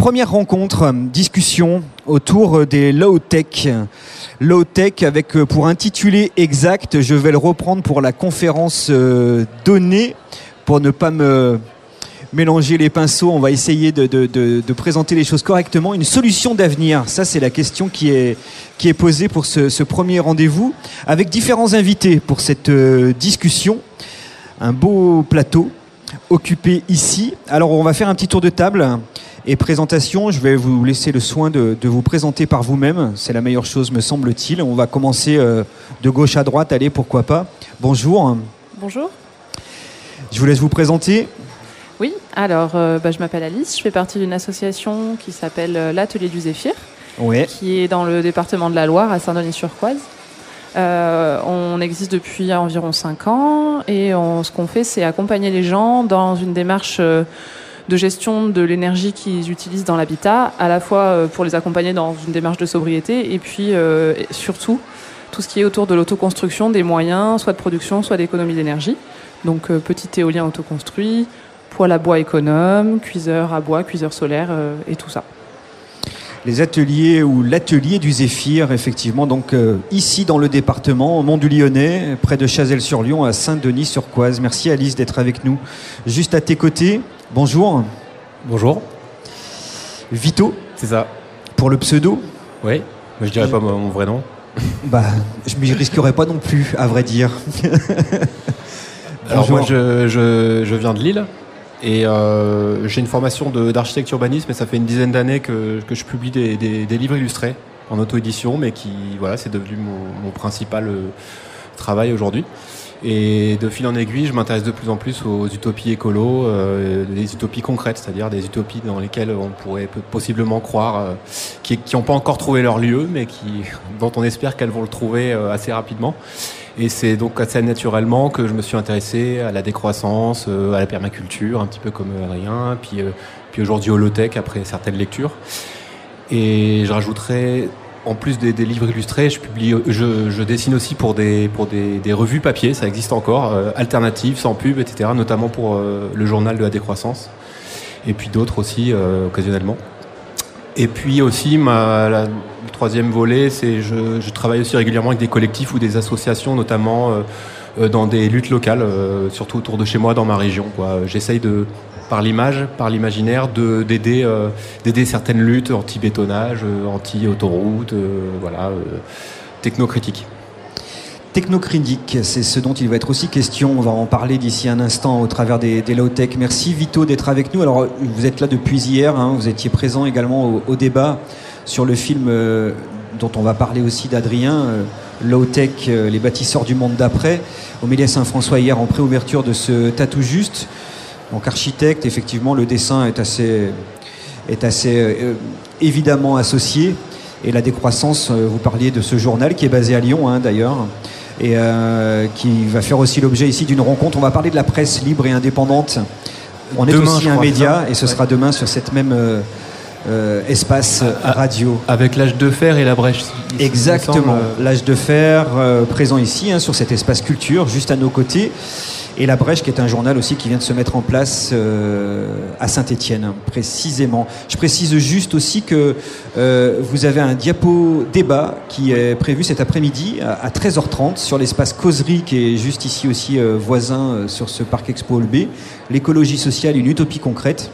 première rencontre, discussion autour des low-tech. Low-tech avec, pour intituler exact, je vais le reprendre pour la conférence donnée, pour ne pas me mélanger les pinceaux. On va essayer de présenter les choses correctement. Une solution d'avenir, ça c'est la question qui est posée pour ce premier rendez-vous, avec différents invités pour cette discussion. Un beau plateau occupé ici. Alors on va faire un petit tour de table et présentation. Je vais vous laisser le soin de vous présenter par vous-même. C'est la meilleure chose, me semble-t-il. On va commencer de gauche à droite. Allez, pourquoi pas. Bonjour. Bonjour. Je vous laisse vous présenter. Oui, alors je m'appelle Alice. Je fais partie d'une association qui s'appelle l'Atelier du Zéphyr, qui est dans le département de la Loire, à Saint-Denis-sur-Coise. On existe depuis environ 5 ans et ce qu'on fait, c'est accompagner les gens dans une démarche de gestion de l'énergie qu'ils utilisent dans l'habitat, à la fois pour les accompagner dans une démarche de sobriété et puis surtout tout ce qui est autour de l'autoconstruction des moyens, soit de production, soit d'économie d'énergie. Donc petit éolien autoconstruit, poêle à bois économe, cuiseur à bois, cuiseur solaire et tout ça. Les ateliers ou l'atelier du Zéphyr, effectivement, donc ici dans le département, au Mont-du-Lyonnais, près de Chazelles-sur-Lyon, à Saint-Denis-sur-Coise. Merci Alice d'être avec nous. Juste à tes côtés, bonjour. Bonjour. Vito. C'est ça. Pour le pseudo. Oui, mais je dirais pas mon vrai nom. Je ne m'y risquerais pas non plus, à vrai dire. Alors moi, je viens de Lille. Et j'ai une formation d'architecte urbanisme et ça fait une dizaine d'années que je publie des livres illustrés en auto-édition, mais c'est devenu mon principal travail aujourd'hui. Et de fil en aiguille, je m'intéresse de plus en plus aux utopies écolo, des utopies concrètes, c'est-à-dire des utopies dans lesquelles on pourrait possiblement croire, qui n'ont pas encore trouvé leur lieu, mais dont on espère qu'elles vont le trouver assez rapidement. Et c'est donc assez naturellement que je me suis intéressé à la décroissance, à la permaculture, un petit peu comme Adrien, puis aujourd'hui au low-tech après certaines lectures. Et je rajouterai, en plus des livres illustrés, je dessine aussi pour des revues papier, ça existe encore, alternatives, sans pub, etc., notamment pour le journal de la décroissance, et puis d'autres aussi occasionnellement. Et puis aussi, le troisième volet, c'est je travaille aussi régulièrement avec des collectifs ou des associations, notamment dans des luttes locales, surtout autour de chez moi, dans ma région, quoi. J'essaye par l'image, par l'imaginaire, d'aider certaines luttes anti-bétonnage, anti-autoroute, technocritique. Technocritique, c'est ce dont il va être aussi question. On va en parler d'ici un instant au travers des low-tech. Merci Vito d'être avec nous. Alors, vous êtes là depuis hier, vous étiez présent également au débat sur le film dont on va parler aussi d'Adrien, Low-tech, les bâtisseurs du monde d'après, au Méliès Saint-François hier en préouverture de ce Tatou Juste. Donc architecte, effectivement, le dessin est assez évidemment associé. Et la décroissance, vous parliez de ce journal qui est basé à Lyon d'ailleurs, et qui va faire aussi l'objet ici d'une rencontre. On va parler de la presse libre et indépendante. On est demain, aussi un média, et ce sera demain sur cette même espace radio. Avec l'Âge de Fer et la Brèche. Exactement, l'Âge de Fer présent ici, sur cet espace culture, juste à nos côtés. Et La Brèche, qui est un journal aussi qui vient de se mettre en place à Saint-Étienne, précisément. Je précise juste aussi que vous avez un diapo-débat qui est prévu cet après-midi à 13h30 sur l'espace Causerie, qui est juste ici aussi voisin sur ce parc Expo B. L'écologie sociale, une utopie concrète.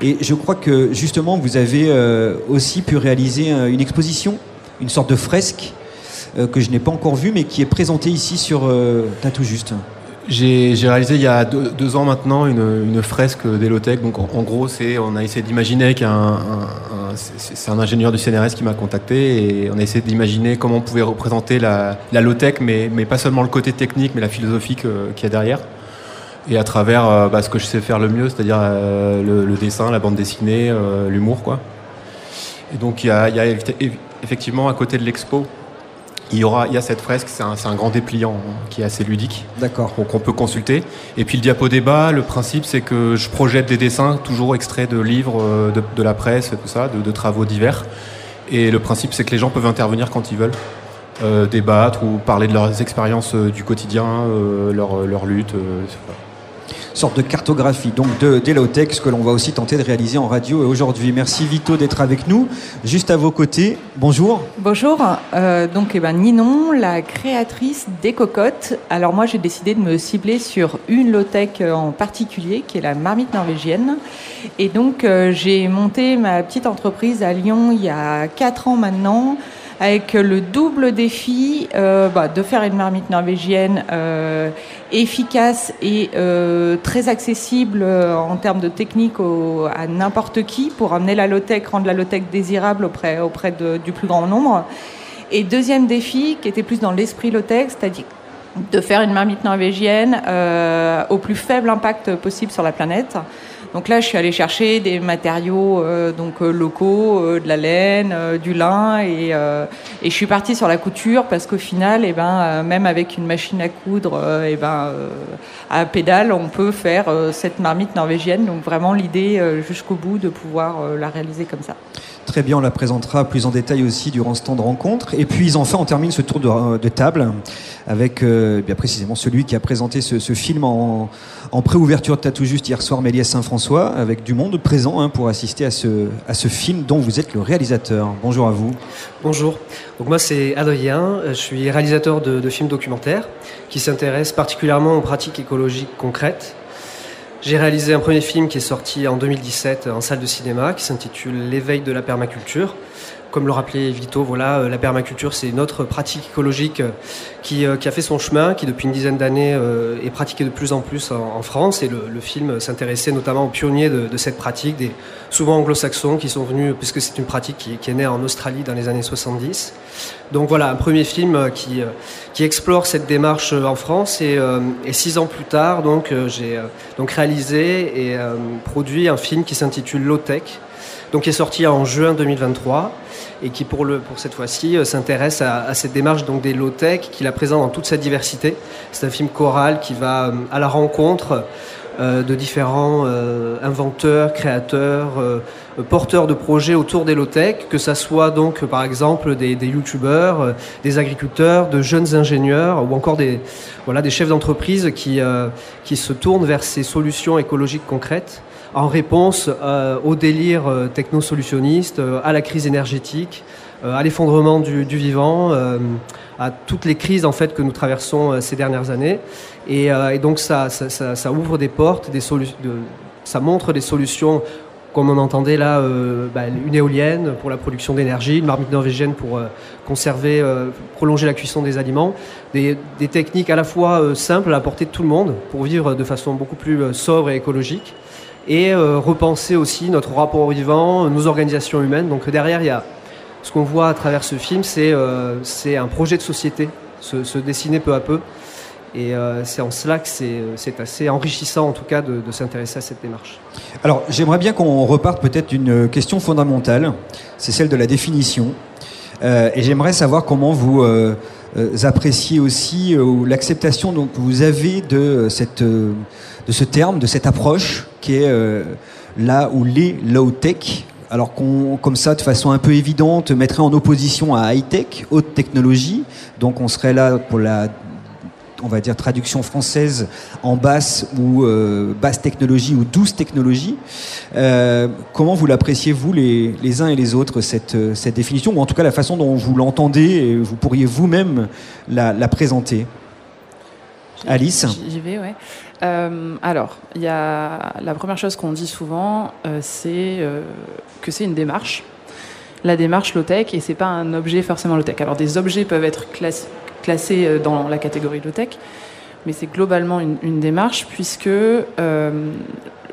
Et je crois que justement, vous avez aussi pu réaliser une exposition, une sorte de fresque que je n'ai pas encore vue, mais qui est présentée ici sur Tatou Juste. J'ai réalisé il y a 2 ans maintenant une fresque des low-tech. Donc en gros, on a essayé d'imaginer c'est un ingénieur du CNRS qui m'a contacté et on a essayé d'imaginer comment on pouvait représenter la low-tech, mais pas seulement le côté technique, mais la philosophie qu'il y a derrière. Et à travers ce que je sais faire le mieux, c'est-à-dire le dessin, la bande dessinée, l'humour, quoi. Et donc il y a effectivement à côté de l'expo, il y a cette fresque, c'est un grand dépliant qui est assez ludique. D'accord. Donc on peut consulter. Et puis le diapo-débat, le principe c'est que je projette des dessins toujours extraits de livres, de la presse, tout ça, de travaux divers. Et le principe c'est que les gens peuvent intervenir quand ils veulent, débattre ou parler de leurs expériences du quotidien, leur lutte. sorte de cartographie donc des low-tech, ce que l'on va aussi tenter de réaliser en radio aujourd'hui. Merci Vito d'être avec nous. Juste à vos côtés, bonjour. Bonjour, Ninon, la créatrice des cocottes. Alors moi j'ai décidé de me cibler sur une low-tech en particulier qui est la marmite norvégienne. Et donc j'ai monté ma petite entreprise à Lyon il y a 4 ans maintenant, avec le double défi de faire une marmite norvégienne efficace et très accessible en termes de technique à n'importe qui, pour amener la low-tech, rendre la low-tech désirable auprès du plus grand nombre. Et deuxième défi, qui était plus dans l'esprit low-tech, c'est-à-dire de faire une marmite norvégienne au plus faible impact possible sur la planète. Donc là, je suis allée chercher des matériaux locaux, de la laine, du lin, et je suis partie sur la couture parce qu'au final, même avec une machine à coudre, à pédale, on peut faire cette marmite norvégienne. Donc vraiment l'idée jusqu'au bout de pouvoir la réaliser comme ça. Très bien, on la présentera plus en détail aussi durant ce temps de rencontre. Et puis enfin, on termine ce tour de table avec bien précisément celui qui a présenté ce film en pré-ouverture de Tatou Juste hier soir, Méliès Saint-François, avec du monde présent pour assister à ce film dont vous êtes le réalisateur. Bonjour à vous. Bonjour. Donc moi c'est Adrien, je suis réalisateur de films documentaires qui s'intéressent particulièrement aux pratiques écologiques concrètes. J'ai réalisé un premier film qui est sorti en 2017 en salle de cinéma qui s'intitule L'éveil de la permaculture. Comme le rappelait Vito, la permaculture, c'est une autre pratique écologique qui a fait son chemin, qui depuis une dizaine d'années est pratiquée de plus en plus en France. Et le film s'intéressait notamment aux pionniers de cette pratique, souvent anglo-saxons qui sont venus, puisque c'est une pratique qui est née en Australie dans les années 70. Donc voilà, un premier film qui explore cette démarche en France. Et 6 ans plus tard, j'ai réalisé et produit un film qui s'intitule Low-Tech, qui est sorti en juin 2023 et qui pour cette fois-ci s'intéresse à cette démarche des low-tech, qui la présente dans toute sa diversité. C'est un film choral qui va à la rencontre de différents inventeurs, créateurs, porteurs de projets autour des low-tech, que ça soit par exemple des youtubeurs, des agriculteurs, de jeunes ingénieurs ou encore des chefs d'entreprise qui se tournent vers ces solutions écologiques concrètes en réponse au délire techno-solutionniste, à la crise énergétique, à l'effondrement du vivant, à toutes les crises en fait que nous traversons ces dernières années. Et donc ça ouvre des portes, ça montre des solutions, comme on entendait là, une éolienne pour la production d'énergie, une marmite norvégienne pour conserver, prolonger la cuisson des aliments, des techniques à la fois simples à la portée de tout le monde pour vivre de façon beaucoup plus sobre et écologique. Et repenser aussi notre rapport au vivant, nos organisations humaines. Donc derrière, il y a ce qu'on voit à travers ce film, c'est un projet de société se dessiner peu à peu. Et c'est en cela que c'est assez enrichissant, en tout cas, de s'intéresser à cette démarche. Alors, j'aimerais bien qu'on reparte peut-être d'une question fondamentale, c'est celle de la définition. Et j'aimerais savoir comment vous appréciez aussi l'acceptation que vous avez de ce terme, de cette approche qui est là où les low-tech, alors qu'on, comme ça, de façon un peu évidente, mettrait en opposition à high-tech, haute technologie. Donc on serait là pour on va dire, traduction française en basse ou basse technologie ou douce technologie. Comment vous l'appréciez, vous, les uns et les autres, cette définition, ou en tout cas la façon dont vous l'entendez, et vous pourriez vous-même la présenter? Alice? J'y vais, ouais. Alors, il y a la première chose qu'on dit souvent, c'est que c'est une démarche. La démarche low-tech, et c'est pas un objet forcément low-tech. Alors, des objets peuvent être classés dans la catégorie low-tech, mais c'est globalement une démarche, puisque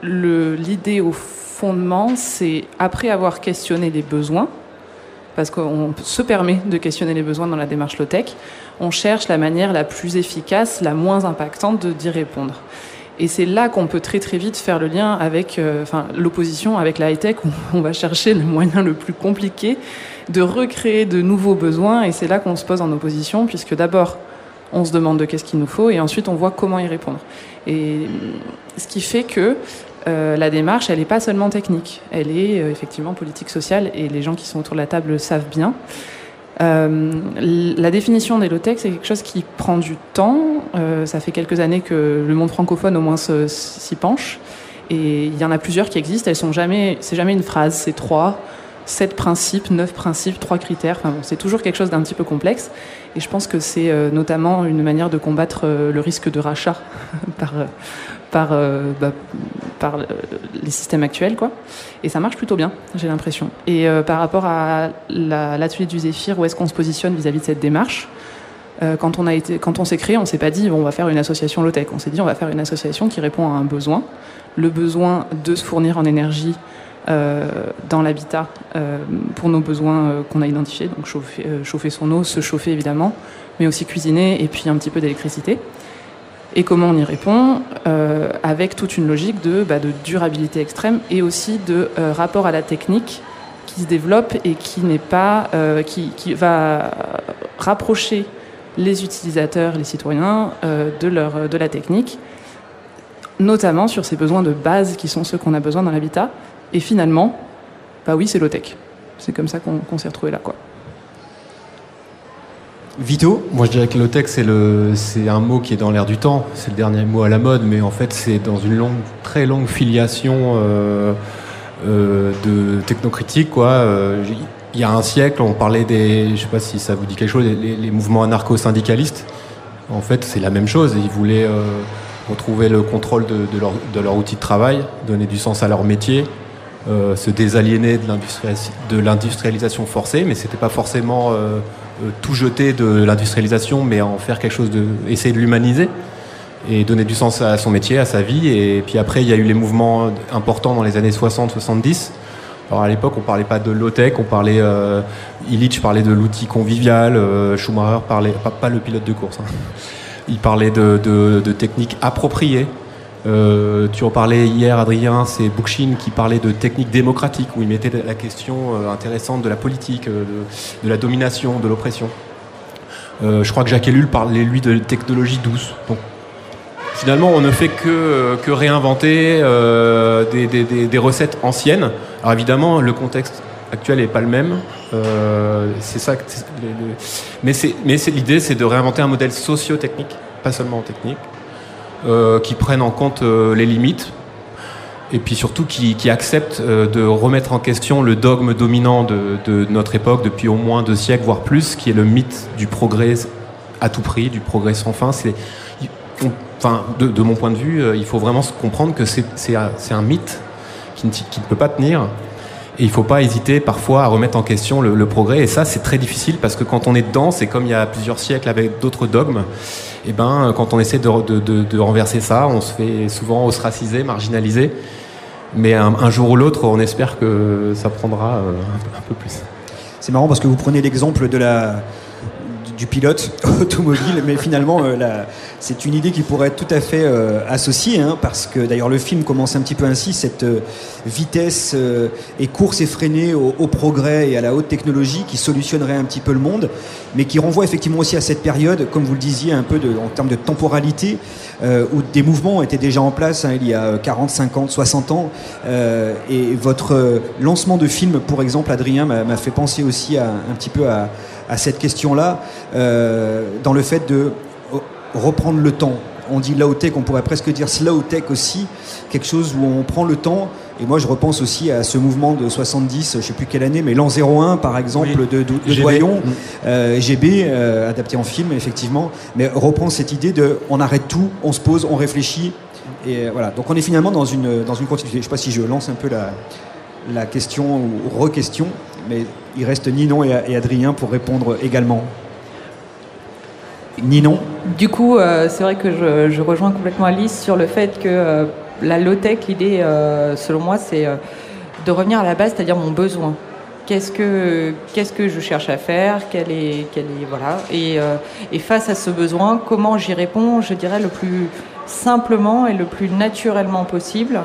l'idée au fondement, c'est après avoir questionné les besoins, parce qu'on se permet de questionner les besoins dans la démarche low-tech, on cherche la manière la plus efficace, la moins impactante d'y répondre. Et c'est là qu'on peut très très vite faire le lien avec l'opposition avec la high-tech, où on va chercher le moyen le plus compliqué de recréer de nouveaux besoins, et c'est là qu'on se pose en opposition, puisque d'abord on se demande de qu'est-ce qu'il nous faut, et ensuite on voit comment y répondre. Et ce qui fait que la démarche, elle n'est pas seulement technique, elle est effectivement politique, sociale, et les gens qui sont autour de la table le savent bien. La définition des low-tech, c'est quelque chose qui prend du temps. Ça fait quelques années que le monde francophone au moins s'y penche. Et il y en a plusieurs qui existent. C'est jamais une phrase, c'est 3, 7 principes, 9 principes, 3 critères. Enfin bon, c'est toujours quelque chose d'un petit peu complexe. Et je pense que c'est notamment une manière de combattre le risque de rachat par les systèmes actuels, quoi. Et ça marche plutôt bien, j'ai l'impression. Et par rapport à l'atelier du Zéphyr, où est-ce qu'on se positionne vis-à-vis de cette démarche, quand on s'est créé, on s'est pas dit on va faire une association low-tech. On s'est dit on va faire une association qui répond à un besoin, le besoin de se fournir en énergie dans l'habitat pour nos besoins qu'on a identifiés, donc chauffer son eau, se chauffer évidemment, mais aussi cuisiner et puis un petit peu d'électricité. Et comment on y répond avec toute une logique de durabilité extrême et aussi de rapport à la technique qui se développe et qui n'est pas qui va rapprocher les utilisateurs, les citoyens de la technique, notamment sur ces besoins de base qui sont ceux qu'on a besoin dans l'habitat. Et finalement, oui, c'est low-tech. C'est comme ça qu'on s'est retrouvé là, quoi. Vito ? Moi, je dirais que low-tech, c'est un mot qui est dans l'air du temps. C'est le dernier mot à la mode, mais en fait, c'est dans une très longue filiation de technocritique, quoi. Il y a un siècle, on parlait je sais pas si ça vous dit quelque chose, les mouvements anarcho-syndicalistes. En fait, c'est la même chose. Ils voulaient retrouver le contrôle de leur outil de travail, donner du sens à leur métier, se désaliéner de l'industrialisation forcée, mais c'était pas forcément tout jeter de l'industrialisation, mais en faire quelque chose essayer de l'humaniser et donner du sens à son métier, à sa vie. Et puis après, il y a eu les mouvements importants dans les années 60-70. Alors à l'époque, on parlait pas de low-tech, on parlait Illich parlait de l'outil convivial, Schumacher parlait pas le pilote de course. Hein. Il parlait de techniques appropriées. Tu en parlais hier, Adrien, c'est Bookchin qui parlait de techniques démocratiques, où il mettait la question intéressante de la politique, de la domination, de l'oppression. Je crois que Jacques Ellul parlait, lui, de technologie douce. Donc, finalement, on ne fait que réinventer des recettes anciennes. Alors évidemment, le contexte actuel n'est pas le même. C'est ça. Mais l'idée, c'est de réinventer un modèle socio-technique, pas seulement technique, qui prenne en compte les limites, et puis surtout qui accepte de remettre en question le dogme dominant de notre époque depuis au moins 2 siècles, voire plus, qui est le mythe du progrès à tout prix, du progrès sans fin. De mon point de vue, il faut vraiment comprendre que c'est un mythe qui ne peut pas tenir. Et il ne faut pas hésiter parfois à remettre en question le progrès. Et ça, c'est très difficile parce que quand on est dedans, c'est comme il y a plusieurs siècles avec d'autres dogmes. Et quand on essaie de renverser ça, on se fait souvent ostraciser, marginaliser. Mais un jour ou l'autre, on espère que ça prendra un peu plus. C'est marrant parce que vous prenez l'exemple du pilote automobile, mais finalement c'est une idée qui pourrait être tout à fait associée, hein, parce que d'ailleurs le film commence un petit peu ainsi, cette vitesse et course effrénée au progrès et à la haute technologie qui solutionnerait un petit peu le monde, mais qui renvoie effectivement aussi à cette période, comme vous le disiez, un peu en termes de temporalité, où des mouvements étaient déjà en place, hein, il y a 40, 50, 60 ans, et votre lancement de film, pour exemple, Adrien, m'a fait penser aussi un petit peu à cette question-là, dans le fait de reprendre le temps. On dit low-tech, on pourrait presque dire slow-tech aussi, quelque chose où on prend le temps. Et moi, je repense aussi à ce mouvement de 70, je ne sais plus quelle année, mais l'an 01, par exemple, oui, de Doyon, GB, adapté en film, effectivement. Mais reprendre cette idée on arrête tout, on se pose, on réfléchit. Et voilà. Donc on est finalement dans une continuité. Je ne sais pas si je lance un peu la question ou re-question, mais il reste Ninon et Adrien pour répondre également. Ninon ? Du coup, c'est vrai que je rejoins complètement Alice sur le fait que la low-tech, l'idée, selon moi, c'est de revenir à la base, c'est-à-dire mon besoin. Qu'est-ce que je cherche à faire ? Voilà. Et face à ce besoin, comment j'y réponds, je dirais, le plus simplement et le plus naturellement possible.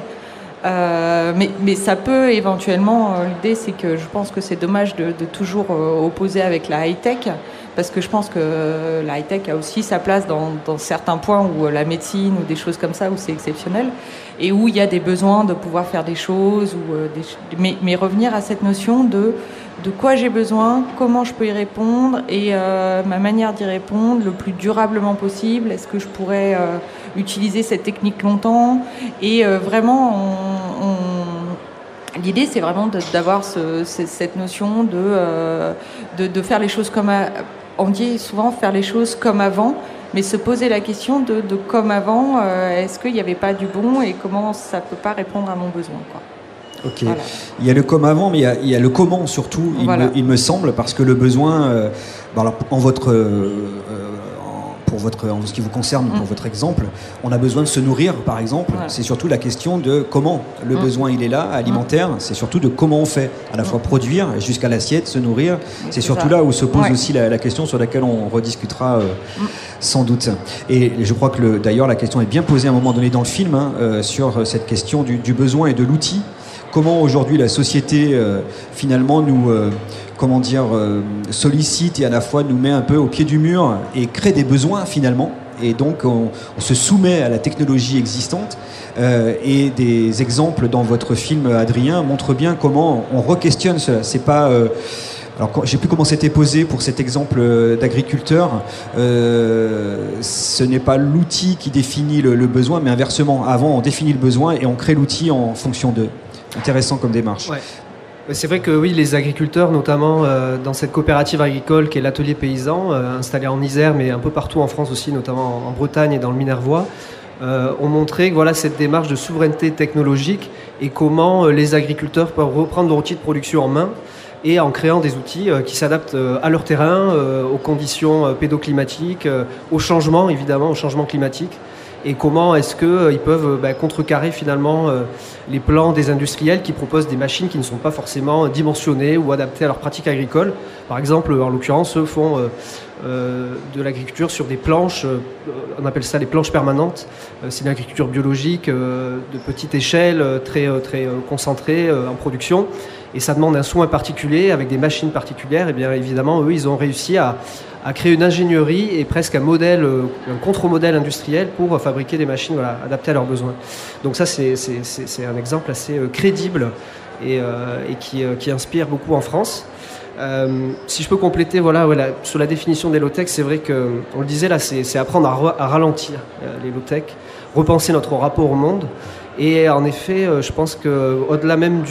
Mais ça peut éventuellement, l'idée c'est que je pense que c'est dommage de toujours opposer avec la high-tech, parce que je pense que la high-tech a aussi sa place dans certains points où la médecine ou des choses comme ça, où c'est exceptionnel, et où il y a des besoins de pouvoir faire des choses, mais revenir à cette notion de quoi j'ai besoin, comment je peux y répondre, et ma manière d'y répondre le plus durablement possible. Est-ce que je pourrais utiliser cette technique longtemps? Et vraiment, l'idée, c'est vraiment d'avoir cette notion de faire les choses comme... On dit souvent faire les choses comme avant, mais se poser la question de comme avant, est-ce qu'il n'y avait pas du bon et comment ça ne peut pas répondre à mon besoin, quoi. Ok. Voilà. Il y a le comme avant, mais il y a le comment surtout, il me semble, parce que le besoin, alors en ce qui vous concerne, pour votre exemple, on a besoin de se nourrir, par exemple. Voilà. C'est surtout la question de comment le besoin il est là, alimentaire. C'est surtout de comment on fait, à la fois produire jusqu'à l'assiette, se nourrir. C'est surtout là où se pose aussi la question sur laquelle on rediscutera sans doute. Et je crois que d'ailleurs la question est bien posée à un moment donné dans le film sur cette question du besoin et de l'outil. Comment aujourd'hui la société finalement nous sollicite et à la fois nous met un peu au pied du mur et crée des besoins finalement. Et donc on se soumet à la technologie existante et des exemples dans votre film, Adrien, montrent bien comment on re-questionne cela. C'est pas alors, je ne sais plus comment c'était posé pour cet exemple d'agriculteur. Ce n'est pas l'outil qui définit le besoin, mais inversement. Avant, on définit le besoin et on crée l'outil en fonction d'eux. Intéressant comme démarche. Ouais. C'est vrai que oui, les agriculteurs, notamment dans cette coopérative agricole qui est l'Atelier Paysan, installé en Isère, mais un peu partout en France aussi, notamment en Bretagne et dans le Minervois, ont montré que voilà, cette démarche de souveraineté technologique et comment les agriculteurs peuvent reprendre leur outil de production en main et en créant des outils qui s'adaptent à leur terrain, aux conditions pédoclimatiques, au changement climatique. Et comment est-ce qu'ils peuvent contrecarrer finalement les plans des industriels qui proposent des machines qui ne sont pas forcément dimensionnées ou adaptées à leurs pratiques agricoles. Par exemple, en l'occurrence, eux font de l'agriculture sur des planches, on appelle ça les planches permanentes. C'est une agriculture biologique de petite échelle, très concentrée en production. Et ça demande un soin particulier avec des machines particulières. Et bien évidemment, eux, ils ont réussi à créer une ingénierie et presque un contre-modèle industriel pour fabriquer des machines adaptées à leurs besoins. Donc ça, c'est un exemple assez crédible et qui inspire beaucoup en France. Si je peux compléter sur la définition des low-tech, c'est vrai qu'on le disait là, c'est apprendre à ralentir les low-tech, repenser notre rapport au monde. Et en effet, je pense qu'au-delà même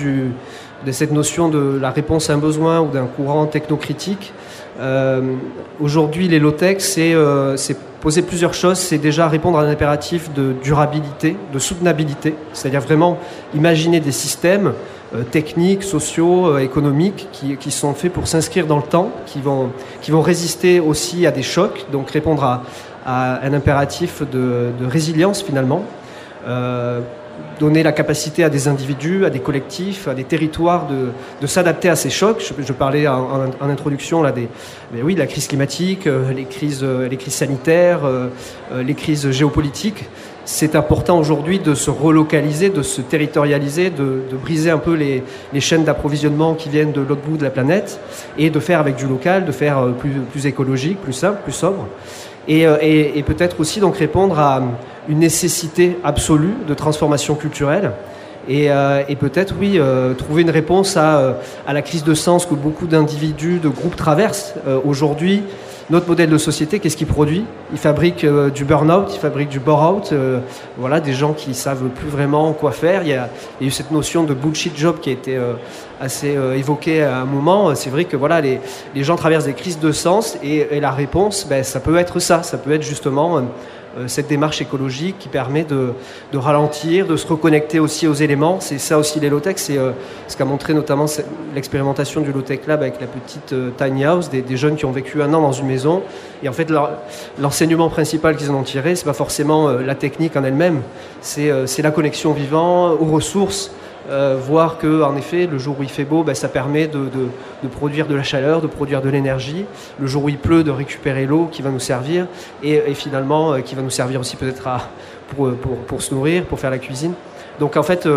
de cette notion de la réponse à un besoin ou d'un courant technocritique, aujourd'hui les low-tech, c'est poser plusieurs choses. C'est déjà répondre à un impératif de durabilité, de soutenabilité, c'est-à-dire vraiment imaginer des systèmes techniques, sociaux, économiques qui sont faits pour s'inscrire dans le temps, qui vont résister aussi à des chocs, donc répondre à un impératif de résilience finalement. Donner la capacité à des individus, à des collectifs, à des territoires de s'adapter à ces chocs. Je parlais en introduction là de la crise climatique, les crises sanitaires, les crises géopolitiques. C'est important aujourd'hui de se relocaliser, de se territorialiser, de briser un peu les chaînes d'approvisionnement qui viennent de l'autre bout de la planète et de faire avec du local, de faire plus écologique, plus simple, plus sobre. Et peut-être aussi donc répondre à une nécessité absolue de transformation culturelle et peut-être trouver une réponse à la crise de sens que beaucoup d'individus, de groupes traversent aujourd'hui. Notre modèle de société, qu'est-ce qu'il produit ? Il fabrique du burn-out, il fabrique du bore-out, des gens qui savent plus vraiment quoi faire. Il y a eu cette notion de bullshit job qui a été assez évoquée à un moment. C'est vrai que les gens traversent des crises de sens et la réponse, ça peut être ça peut être justement cette démarche écologique qui permet de ralentir, de se reconnecter aussi aux éléments. C'est ça aussi les low-tech, c'est ce qu'a montré notamment l'expérimentation du low-tech lab avec la petite tiny house, des jeunes qui ont vécu 1 an dans une maison. Et en fait, l'enseignement principal qu'ils en ont tiré, c'est pas forcément la technique en elle-même, c'est la connexion au vivant, aux ressources. Voir que en effet le jour où il fait beau, ça permet de produire de la chaleur, de produire de l'énergie. Le jour où il pleut, de récupérer l'eau qui va nous servir et finalement qui va nous servir aussi peut-être pour se nourrir, pour faire la cuisine. Donc en fait,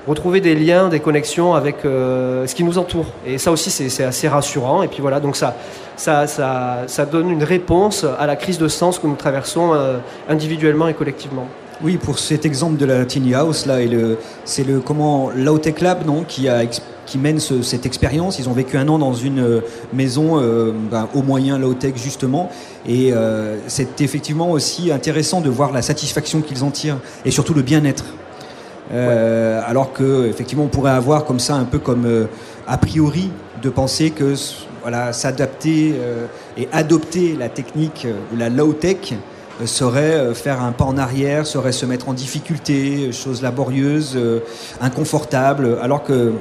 retrouver des liens, des connexions avec ce qui nous entoure. Et ça aussi, c'est assez rassurant. Et puis voilà, donc ça donne une réponse à la crise de sens que nous traversons individuellement et collectivement. Oui, pour cet exemple de la Tiny House, là, c'est le Low-Tech Lab, non, qui mène cette expérience. Ils ont vécu 1 an dans une maison au moyen low-tech, justement. Et c'est effectivement aussi intéressant de voir la satisfaction qu'ils en tirent et surtout le bien-être. Alors que effectivement on pourrait avoir comme ça un peu comme a priori de penser que s'adapter et adopter la technique ou la low-tech serait faire un pas en arrière, serait se mettre en difficulté, chose laborieuse, inconfortable, alors que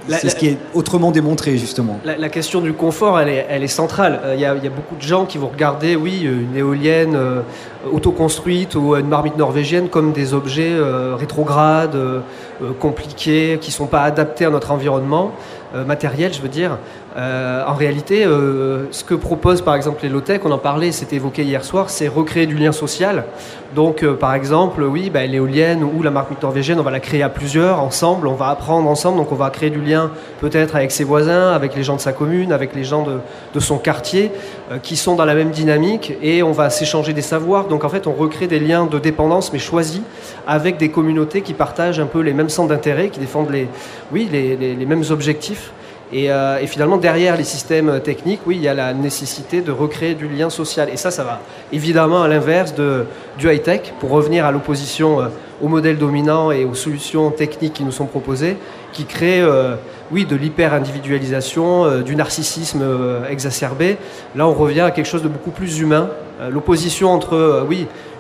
c'est ce qui est autrement démontré, justement. La question du confort, elle est centrale. Il y a beaucoup de gens qui vont regarder, une éolienne autoconstruite ou une marmite norvégienne comme des objets rétrogrades, compliqués, qui ne sont pas adaptés à notre environnement matériel, je veux dire. En réalité, ce que proposent par exemple les low-tech, on en parlait, c'était évoqué hier soir, c'est recréer du lien social. Donc par exemple, l'éolienne ou la marmite norvégienne, on va la créer à plusieurs, ensemble, on va apprendre ensemble, donc on va créer du lien peut-être avec ses voisins, avec les gens de sa commune, avec les gens de son quartier, qui sont dans la même dynamique, et on va s'échanger des savoirs. Donc en fait, on recrée des liens de dépendance, mais choisis, avec des communautés qui partagent un peu les mêmes centres d'intérêt, qui défendent les mêmes objectifs. Et finalement, derrière les systèmes techniques, il y a la nécessité de recréer du lien social. Et ça va évidemment à l'inverse du high-tech, pour revenir à l'opposition au modèle dominant et aux solutions techniques qui nous sont proposées, qui créent de l'hyper-individualisation, du narcissisme exacerbé. Là, on revient à quelque chose de beaucoup plus humain. L'opposition entre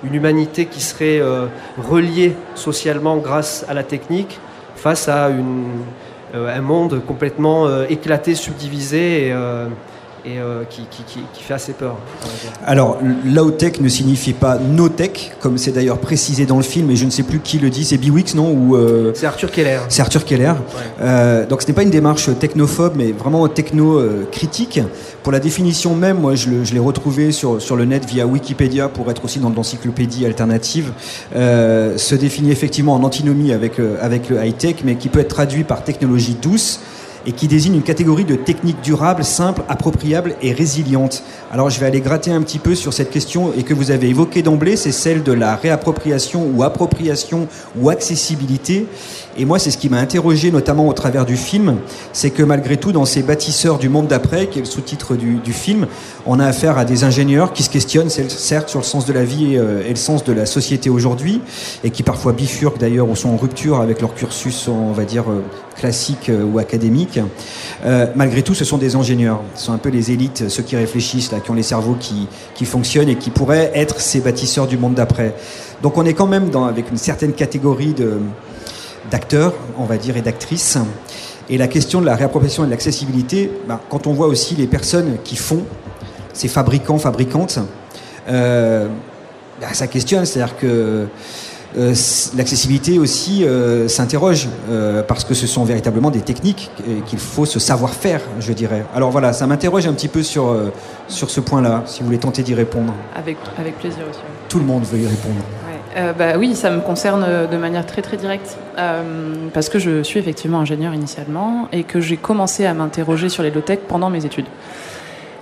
une humanité qui serait reliée socialement grâce à la technique face à un monde complètement éclaté, subdivisé et qui fait assez peur. Alors, low-tech ne signifie pas no-tech, comme c'est d'ailleurs précisé dans le film, et je ne sais plus qui le dit, c'est Biwix, non? C'est Arthur Keller. C'est Arthur Keller. Ouais. Donc ce n'est pas une démarche technophobe, mais vraiment techno-critique. Pour la définition même, moi je l'ai retrouvé sur le net via Wikipédia, pour être aussi dans l'encyclopédie alternative, se définit effectivement en antinomie avec le high-tech, mais qui peut être traduit par technologie douce, et qui désigne une catégorie de techniques durables, simples, appropriables et résilientes. Alors je vais aller gratter un petit peu sur cette question et que vous avez évoquée d'emblée, c'est celle de la réappropriation ou appropriation ou accessibilité. Et moi, c'est ce qui m'a interrogé, notamment au travers du film, c'est que malgré tout, dans ces bâtisseurs du monde d'après, qui est le sous-titre du film, on a affaire à des ingénieurs qui se questionnent, certes, sur le sens de la vie et le sens de la société aujourd'hui, et qui parfois bifurquent d'ailleurs ou sont en rupture avec leur cursus, on va dire, classique ou académique. Malgré tout, ce sont des ingénieurs. Ce sont un peu les élites, ceux qui réfléchissent, là, qui ont les cerveaux qui fonctionnent et qui pourraient être ces bâtisseurs du monde d'après. Donc on est quand même avec une certaine catégorie d'acteurs, on va dire, et d'actrices. Et la question de la réappropriation et de l'accessibilité, quand on voit aussi les personnes qui font, ces fabricants, fabricantes, ça questionne, c'est-à-dire que l'accessibilité aussi s'interroge parce que ce sont véritablement des techniques qu'il faut se savoir faire, je dirais. Alors voilà, ça m'interroge un petit peu sur ce point-là, si vous voulez tenter d'y répondre. Avec plaisir aussi. Tout le monde veut y répondre. Oui, ça me concerne de manière très très directe parce que je suis effectivement ingénieur initialement et que j'ai commencé à m'interroger sur les low-tech pendant mes études.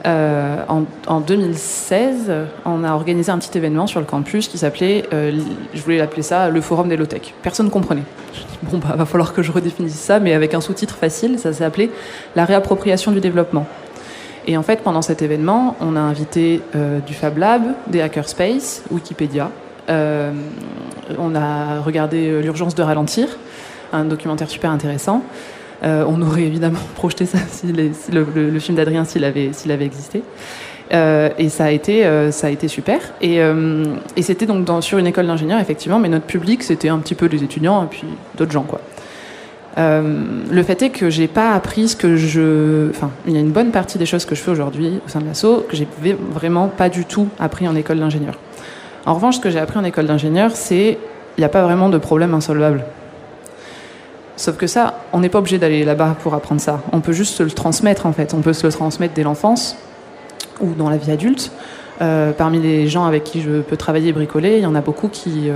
En 2016, on a organisé un petit événement sur le campus qui s'appelait, je voulais l'appeler ça, le Forum des low-tech. Personne ne comprenait. Je dis, va falloir que je redéfinisse ça, mais avec un sous-titre facile, ça s'appelait la réappropriation du développement. Et en fait, pendant cet événement, on a invité du Fab Lab, des Hackerspace, Wikipédia. On a regardé L'urgence de ralentir, un documentaire super intéressant. On aurait évidemment projeté ça si le film d'Adrien s'il avait existé. Et ça a été super. Et c'était donc sur une école d'ingénieurs, effectivement, mais notre public, c'était un petit peu des étudiants et puis d'autres gens, quoi. Le fait est que j'ai pas appris ce que il y a une bonne partie des choses que je fais aujourd'hui au sein de l'asso que j'ai vraiment pas du tout appris en école d'ingénieur. En revanche, ce que j'ai appris en école d'ingénieur, c'est il n'y a pas vraiment de problème insolvable. Sauf que ça, on n'est pas obligé d'aller là-bas pour apprendre ça. On peut juste se le transmettre, en fait. On peut se le transmettre dès l'enfance ou dans la vie adulte. Parmi les gens avec qui je peux travailler et bricoler, il y en a beaucoup qui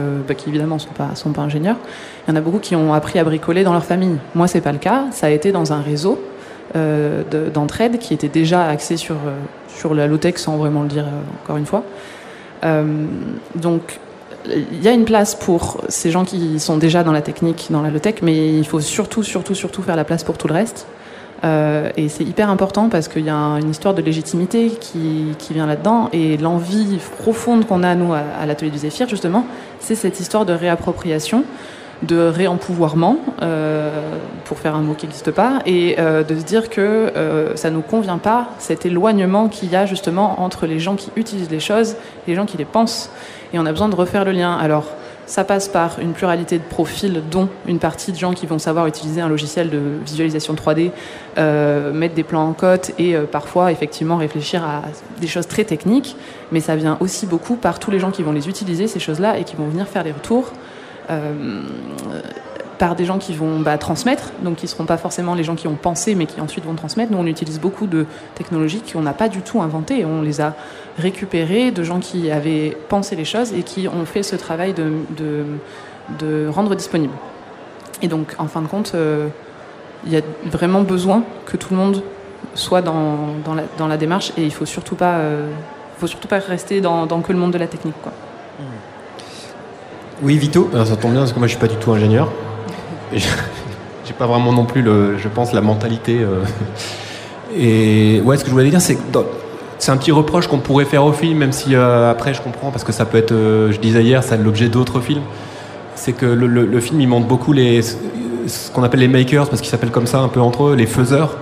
évidemment sont pas ingénieurs. Il y en a beaucoup qui ont appris à bricoler dans leur famille. Moi, c'est pas le cas. Ça a été dans un réseau d'entraide qui était déjà axé sur la low-tech, sans vraiment le dire encore une fois. Donc, il y a une place pour ces gens qui sont déjà dans la technique, dans la low-tech, mais il faut surtout faire la place pour tout le reste. Et c'est hyper important parce qu'il y a une histoire de légitimité qui vient là-dedans, et l'envie profonde qu'on a, nous, à l'atelier du Zéphyr, justement, c'est cette histoire de réappropriation, de réempouvoirment, pour faire un mot qui n'existe pas, et de se dire que ça ne nous convient pas, cet éloignement qu'il y a justement entre les gens qui utilisent les choses et les gens qui les pensent. Et on a besoin de refaire le lien. Alors, ça passe par une pluralité de profils, dont une partie de gens qui vont savoir utiliser un logiciel de visualisation 3D, mettre des plans en cote et parfois effectivement réfléchir à des choses très techniques. Mais ça vient aussi beaucoup par tous les gens qui vont les utiliser, ces choses-là, et qui vont venir faire les retours. Par des gens qui vont transmettre, donc qui ne seront pas forcément les gens qui ont pensé, mais qui ensuite vont transmettre. Nous, on utilise beaucoup de technologies qu'on n'a pas du tout inventées. On les a récupérées de gens qui avaient pensé les choses et qui ont fait ce travail de rendre disponible. Et donc, en fin de compte, il y a vraiment besoin que tout le monde soit dans la démarche, et il ne faut surtout pas rester dans que le monde de la technique, quoi. Oui, Vito. Ça tombe bien parce que moi je suis pas du tout ingénieur. Et j'ai pas vraiment non plus je pense la mentalité. Et ouais, ce que je voulais dire, c'est que c'est un petit reproche qu'on pourrait faire au film, même si après je comprends, parce que ça peut être, je disais hier, ça a l'objet d'autres films. C'est que le film il montre beaucoup ce qu'on appelle les makers, parce qu'ils s'appellent comme ça un peu entre eux, les faiseurs.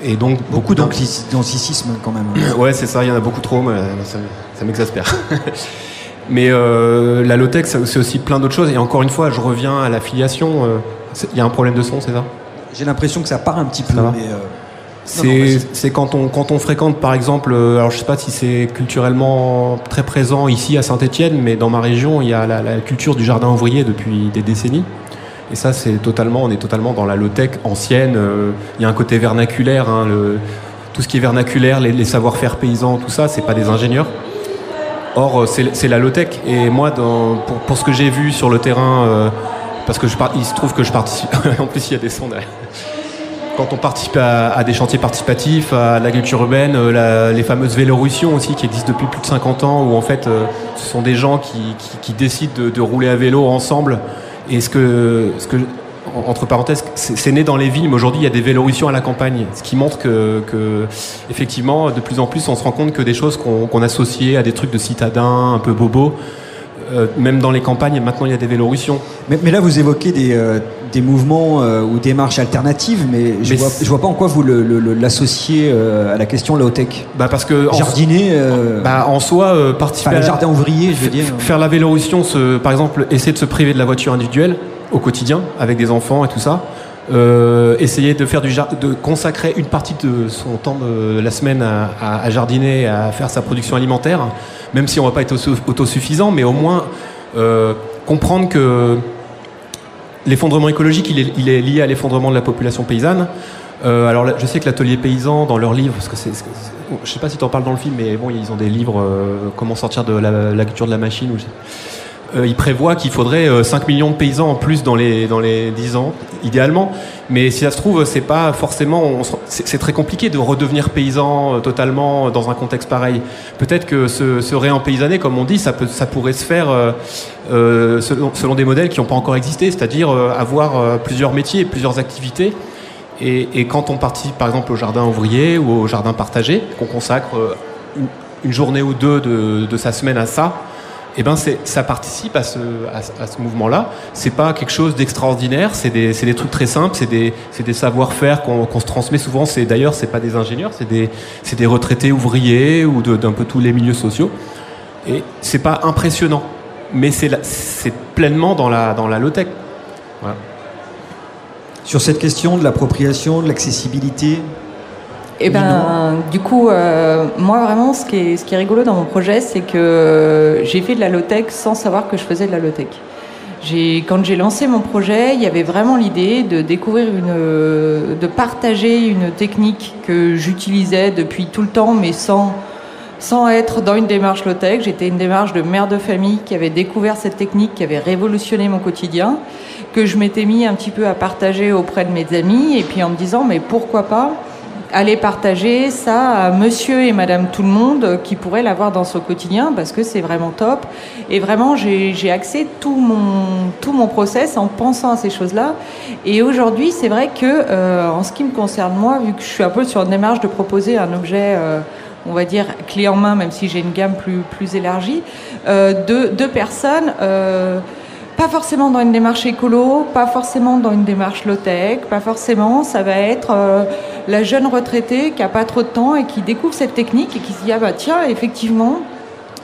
Et donc beaucoup d'anglicisme quand même. Ouais, c'est ça, il y en a beaucoup trop, mais ça m'exaspère. Mais la low-tech, c'est aussi plein d'autres choses. Et encore une fois, je reviens à l'affiliation. Il y a un problème de son, c'est ça ? J'ai l'impression que ça part un petit peu. C'est quand on fréquente, par exemple, alors je sais pas si c'est culturellement très présent ici à Saint-Étienne, mais dans ma région, il y a la culture du jardin ouvrier depuis des décennies. Et ça, on est totalement dans la low-tech ancienne. Il y a un côté vernaculaire, tout ce qui est vernaculaire, les savoir-faire paysans, tout ça, c'est pas des ingénieurs. Or, c'est la low-tech. Et moi, pour ce que j'ai vu sur le terrain, parce que il se trouve que je participe, en plus il y a des sons derrière. Quand on participe à des chantiers participatifs, à l'agriculture urbaine, les fameuses Vélorussions aussi, qui existent depuis plus de 50 ans, où en fait, ce sont des gens qui décident de rouler à vélo ensemble. Et entre parenthèses, c'est né dans les villes, mais aujourd'hui il y a des Vélorussions à la campagne, ce qui montre que effectivement, de plus en plus, on se rend compte que des choses qu'on associait à des trucs de citadins, un peu bobos, même dans les campagnes, maintenant il y a des Vélorussions. Mais là, vous évoquez des mouvements ou démarches alternatives, mais je vois pas en quoi vous l'associez à la question low-tech. Parce que jardiner, en soi, participer le jardin ouvrier, je veux dire. Faire la Vélorussion, par exemple, essayer de se priver de la voiture individuelle au quotidien, avec des enfants et tout ça. Essayer de consacrer une partie de son temps de la semaine à jardiner, à faire sa production alimentaire, même si on ne va pas être autosuffisant, mais au moins comprendre que l'effondrement écologique, il est lié à l'effondrement de la population paysanne. Alors je sais que l'atelier paysan, dans leur livre, parce que je ne sais pas si tu en parles dans le film, mais bon, ils ont des livres, comment sortir de l'agriculture de la machine, il prévoit qu'il faudrait 5 millions de paysans en plus dans les 10 ans, idéalement. Mais si ça se trouve, c'est pas forcément... C'est très compliqué de redevenir paysan totalement dans un contexte pareil. Peut-être que se réempaysanner, comme on dit, ça pourrait se faire selon des modèles qui n'ont pas encore existé, c'est-à-dire avoir plusieurs métiers, plusieurs activités. Et quand on participe, par exemple, au jardin ouvrier ou au jardin partagé, qu'on consacre une journée ou deux de sa semaine à ça, eh ben ça participe à ce mouvement-là. C'est pas quelque chose d'extraordinaire, c'est des trucs très simples, c'est des savoir-faire qu'on se transmet souvent. D'ailleurs, c'est pas des ingénieurs, c'est des retraités ouvriers ou d'un peu tous les milieux sociaux. Et c'est pas impressionnant, mais c'est pleinement dans la low-tech. Voilà. Sur cette question de l'appropriation, de l'accessibilité. Du coup, moi vraiment, ce qui est rigolo dans mon projet, c'est que j'ai fait de la low-tech sans savoir que je faisais de la low-tech. Quand j'ai lancé mon projet, il y avait vraiment l'idée de découvrir de partager une technique que j'utilisais depuis tout le temps, mais sans sans être dans une démarche low-tech. J'étais une démarche de mère de famille qui avait découvert cette technique, qui avait révolutionné mon quotidien, que je m'étais mis un petit peu à partager auprès de mes amis, et puis en me disant, mais pourquoi pas aller partager ça à monsieur et madame tout le monde qui pourrait l'avoir dans son quotidien, parce que c'est vraiment top. Et vraiment, j'ai axé tout mon process en pensant à ces choses-là. Et aujourd'hui, c'est vrai que, en ce qui me concerne moi, vu que je suis un peu sur une démarche de proposer un objet, on va dire, clé en main, même si j'ai une gamme plus élargie, de personnes... pas forcément dans une démarche écolo, pas forcément dans une démarche low-tech, pas forcément, ça va être la jeune retraitée qui n'a pas trop de temps et qui découvre cette technique et qui se dit « Ah bah tiens, effectivement,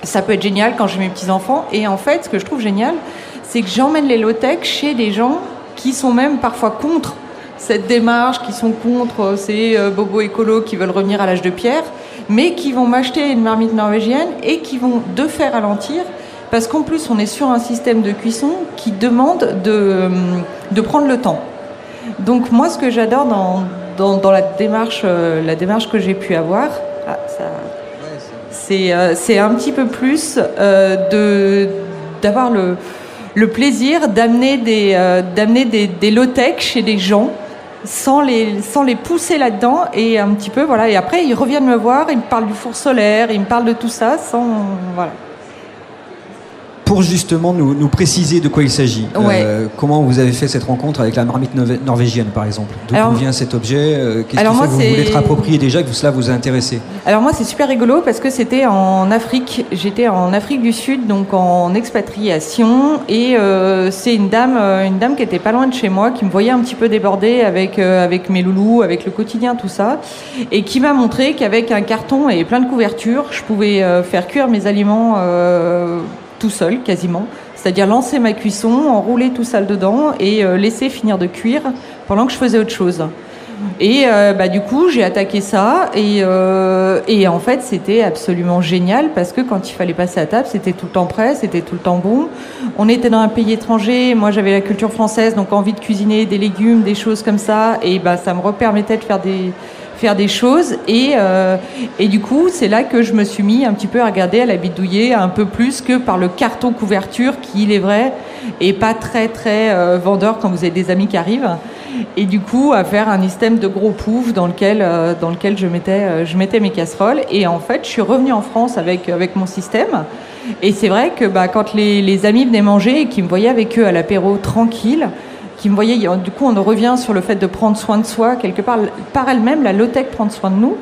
ça peut être génial quand j'ai mes petits-enfants ». Et en fait, ce que je trouve génial, c'est que j'emmène les low-tech chez des gens qui sont même parfois contre cette démarche, qui sont contre ces bobos écolos qui veulent revenir à l'âge de pierre, mais qui vont m'acheter une marmite norvégienne et qui vont de faire ralentir. Parce qu'en plus, on est sur un système de cuisson qui demande de prendre le temps. Donc moi, ce que j'adore dans la démarche que j'ai pu avoir, c'est un petit peu plus d'avoir le plaisir d'amener des low-tech chez des gens sans les pousser là-dedans, et un petit peu, voilà. Et après, ils reviennent me voir, ils me parlent du four solaire, ils me parlent de tout ça voilà. Pour justement nous préciser de quoi il s'agit, comment vous avez fait cette rencontre avec la marmite norvégienne, par exemple? D'où vient cet objet? Qu'est-ce qui fait que vous voulez être approprié déjà, que cela vous a intéressé? Alors moi, c'est super rigolo parce que c'était en Afrique. J'étais en Afrique du Sud, donc en expatriation, et c'est une dame qui était pas loin de chez moi, qui me voyait un petit peu débordée avec mes loulous, avec le quotidien, tout ça, et qui m'a montré qu'avec un carton et plein de couvertures, je pouvais faire cuire mes aliments tout seul, quasiment. C'est-à-dire lancer ma cuisson, enrouler tout ça dedans et laisser finir de cuire pendant que je faisais autre chose. Et du coup, j'ai attaqué ça et en fait, c'était absolument génial parce que quand il fallait passer à table, c'était tout le temps prêt, c'était tout le temps bon. On était dans un pays étranger, moi j'avais la culture française, donc envie de cuisiner des légumes, des choses comme ça, et ça me permettait de faire des choses et du coup c'est là que je me suis mis un petit peu à regarder, à la bidouiller un peu plus que par le carton couverture qui, il est vrai, est pas très très vendeur quand vous avez des amis qui arrivent, et du coup à faire un système de gros poufs dans lequel je mettais mes casseroles. Et en fait je suis revenue en France avec mon système, et c'est vrai que quand les amis venaient manger et qu'ils me voyaient avec eux à l'apéro tranquille, qui me voyait, du coup on revient sur le fait de prendre soin de soi quelque part, par elle-même la low-tech prendre soin de nous,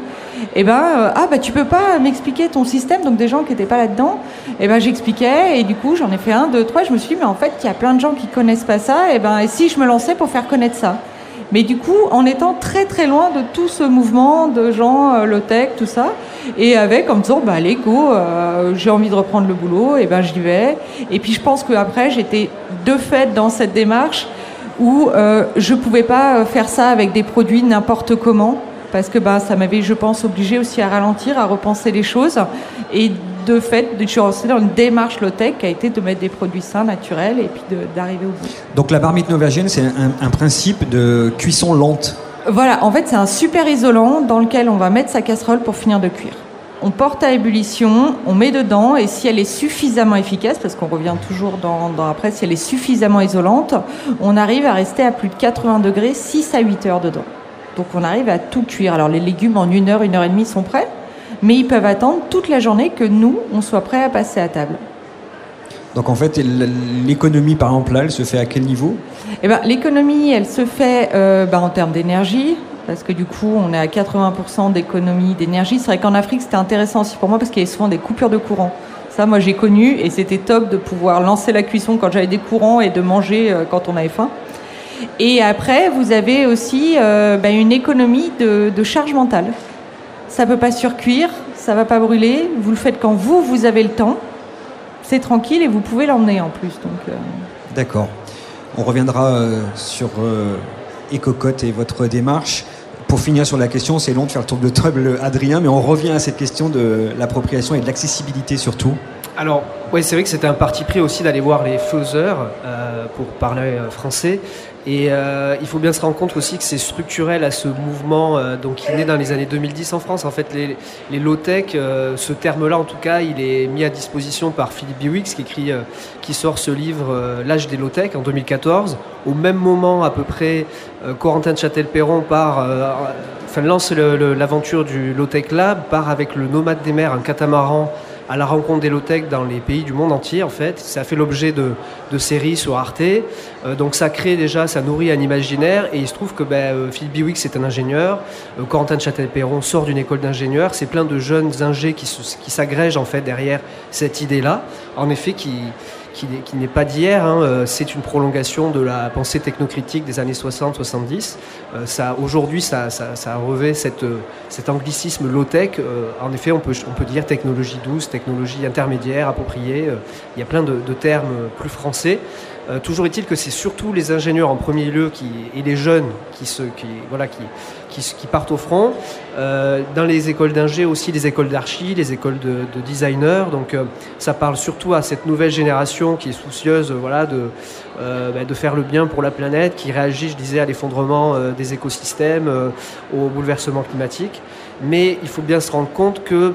et tu peux pas m'expliquer ton système, donc des gens qui n'étaient pas là-dedans, et j'expliquais, et du coup j'en ai fait 1, 2, 3, je me suis dit mais en fait il y a plein de gens qui connaissent pas ça, et si je me lançais pour faire connaître ça, mais du coup en étant très très loin de tout ce mouvement de gens low-tech, tout ça, et en me disant allez go, j'ai envie de reprendre le boulot, et j'y vais. Et puis je pense qu'après j'étais de fait dans cette démarche où je pouvais pas faire ça avec des produits n'importe comment, parce que ça m'avait, je pense, obligé aussi à ralentir, à repenser les choses, et de fait, je suis restée dans une démarche low-tech qui a été de mettre des produits sains, naturels, et puis d'arriver au bout. Donc la marmite norvégienne, c'est un principe de cuisson lente. Voilà, en fait c'est un super isolant dans lequel on va mettre sa casserole pour finir de cuire. On porte à ébullition, on met dedans, et si elle est suffisamment efficace, parce qu'on revient toujours dans après, si elle est suffisamment isolante, on arrive à rester à plus de 80 degrés, 6 à 8 heures dedans. Donc on arrive à tout cuire. Alors les légumes en 1 heure, 1 heure et demie sont prêts, mais ils peuvent attendre toute la journée que nous, on soit prêts à passer à table. Donc en fait, l'économie par exemple là, elle se fait à quel niveau? L'économie, elle se fait en termes d'énergie, parce que du coup, on est à 80% d'économie d'énergie. C'est vrai qu'en Afrique, c'était intéressant aussi pour moi parce qu'il y avait souvent des coupures de courant. Ça, moi, j'ai connu, et c'était top de pouvoir lancer la cuisson quand j'avais des courants et de manger quand on avait faim. Et après, vous avez aussi une économie de charge mentale. Ça peut pas surcuire, ça va pas brûler. Vous le faites quand vous avez le temps. C'est tranquille et vous pouvez l'emmener en plus. Donc, D'accord. On reviendra sur Ecocote et votre démarche. Pour finir sur la question, c'est long de faire le tour de table, Adrien, mais on revient à cette question de l'appropriation et de l'accessibilité surtout. Alors, oui, c'est vrai que c'était un parti pris aussi d'aller voir les faiseurs, pour parler français, Et il faut bien se rendre compte aussi que c'est structurel à ce mouvement donc qui est né dans les années 2010 en France. En fait, les low-tech, ce terme-là en tout cas, il est mis à disposition par Philippe Biwix qui sort ce livre L'âge des low-tech en 2014. Au même moment à peu près, Corentin de Châtel-Perron lance l'aventure du Low-Tech Lab, part avec le Nomade des mers, un catamaran à la rencontre des low-tech dans les pays du monde entier en fait. Ça a fait l'objet de séries sur Arte, donc ça crée déjà, ça nourrit un imaginaire, et il se trouve que Philippe Biwix est un ingénieur, Corentin de Châtel-Perron sort d'une école d'ingénieurs, c'est plein de jeunes ingés qui s'agrègent en fait derrière cette idée-là, en effet qui n'est pas d'hier, c'est une prolongation de la pensée technocritique des années 60-70. Aujourd'hui, ça revêt cet anglicisme low-tech. En effet, on peut dire technologie douce, technologie intermédiaire, appropriée. Il y a plein de termes plus français. Toujours est-il que c'est surtout les ingénieurs en premier lieu et les jeunes qui partent au front. Dans les écoles d'ingé aussi, les écoles d'archi, les écoles de designers. Donc ça parle surtout à cette nouvelle génération qui est soucieuse de faire le bien pour la planète, qui réagit, je disais, à l'effondrement des écosystèmes, au bouleversement climatique. Mais il faut bien se rendre compte que